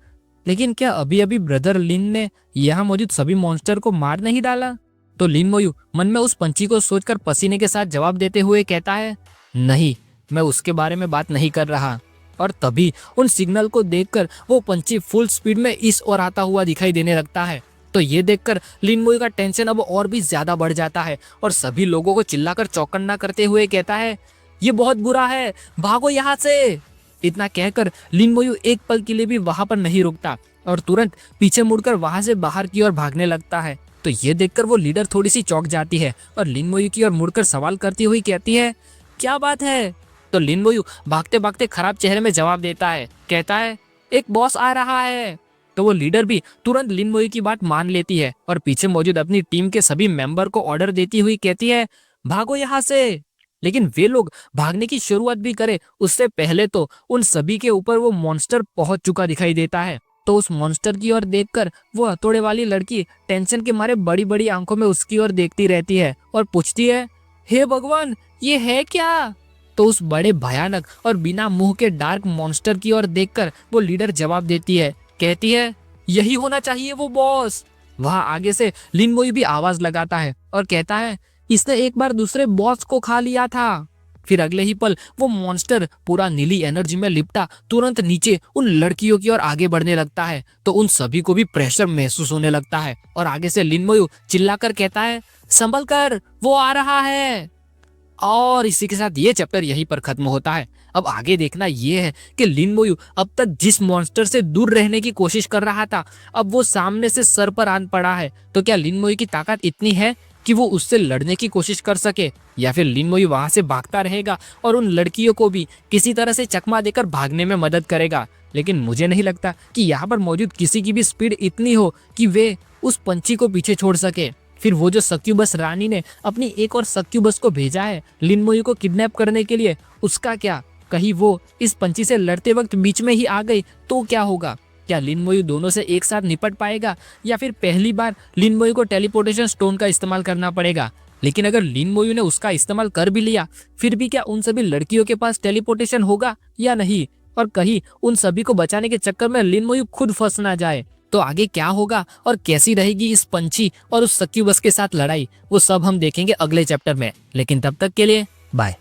लेकिन क्या अभी अभी ब्रदर लिन ने यहाँ मौजूद सभी मॉन्स्टर को मार नहीं डाला? तो लिन मोयू मन में उस पंछी को सोचकर पसीने के साथ जवाब देते हुए कहता है नहीं, मैं उसके बारे में बात नहीं कर रहा। और तभी उन सिग्नल को देखकर वो पंछी फुल स्पीड में इस ओर आता हुआ दिखाई देने लगता है। तो ये देखकर लिन मोयू का टेंशन अब और भी ज्यादा बढ़ जाता है और सभी लोगों को चिल्लाकर चौकन्ना करते हुए कहता है ये बहुत बुरा है, भागो यहाँ से। इतना कहकर लिन मोयू एक पल के लिए भी वहां पर नहीं रुकता और तुरंत पीछे मुड़कर वहां से बाहर की ओर भागने लगता है। तो ये देखकर वो लीडर थोड़ी सी चौंक जाती है और लिन मोयू की ओर मुड़कर सवाल करती हुई कहती है क्या बात है? तो लिन मोयू भागते भागते खराब चेहरे में जवाब देता है, कहता है एक बॉस आ रहा है। तो वो लीडर भी तुरंत लिन मोयू की बात मान लेती है और पीछे मौजूद अपनी टीम के सभी मेंबर को ऑर्डर देती हुई कहती है भागो यहाँ से। लेकिन वे लोग भागने की शुरुआत भी करे उससे पहले तो उन सभी के ऊपर वो मॉन्स्टर पहुंच चुका दिखाई देता है। तो उस मॉन्स्टर की ओर देखकर वो हथौड़े वाली लड़की टेंशन के मारे बड़ी बड़ी आंखों में उसकी ओर देखती रहती है और पूछती है हे भगवान ये है क्या? तो उस बड़े भयानक और बिना मुंह के डार्क मॉन्स्टर की ओर देखकर वो लीडर जवाब देती है, कहती है यही होना चाहिए वो बॉस। वहां आगे से लिन मोयू भी आवाज लगाता है और कहता है इसने एक बार दूसरे बॉस को खा लिया था। फिर अगले ही पल वो मॉन्स्टर पूरा नीली एनर्जी में लिपटा तुरंत नीचे उन लड़कियों की ओर आगे बढ़ने लगता है। तो उन सभी को भी प्रेशर महसूस होने लगता है और आगे से लिन मोयू चिल्लाकर कहता है संभल कर वो आ रहा है। और इसी के साथ ये चैप्टर यहीं पर खत्म होता है। अब आगे देखना ये है कि लिन मोयू अब तक जिस मॉन्स्टर से दूर रहने की कोशिश कर रहा था अब वो सामने से सर पर आन पड़ा है। तो क्या लिन मोयू की ताकत इतनी है कि वो उससे लड़ने की कोशिश कर सके या फिर लिन मोयू वहां से भागता रहेगा और उन लड़कियों को भी किसी तरह से चकमा देकर भागने में मदद करेगा। लेकिन मुझे नहीं लगता कि यहाँ पर मौजूद किसी की भी स्पीड इतनी हो कि वे उस पंछी को पीछे छोड़ सके। फिर वो जो सक्यूबस रानी ने अपनी एक और सक्यूबस को भेजा है लिन मोयू को किडनैप करने के लिए, उसका क्या? कहीं वो इस पंछी से लड़ते वक्त बीच में ही आ गई तो क्या होगा? क्या लिन मोयू दोनों से एक साथ निपट पाएगा या फिर पहली बार लिन मोयू को टेलीपोर्टेशन स्टोन का इस्तेमाल करना पड़ेगा? लेकिन अगर लिन मोयू ने उसका इस्तेमाल कर भी लिया फिर भी क्या उन सभी लड़कियों के पास टेलीपोर्टेशन होगा या नहीं? और कहीं उन सभी को बचाने के चक्कर में लिन मोयू खुद फंस ना जाए। तो आगे क्या होगा और कैसी रहेगी इस पंछी और उस सक्यूबस के साथ लड़ाई, वो सब हम देखेंगे अगले चैप्टर में। लेकिन तब तक के लिए बाय।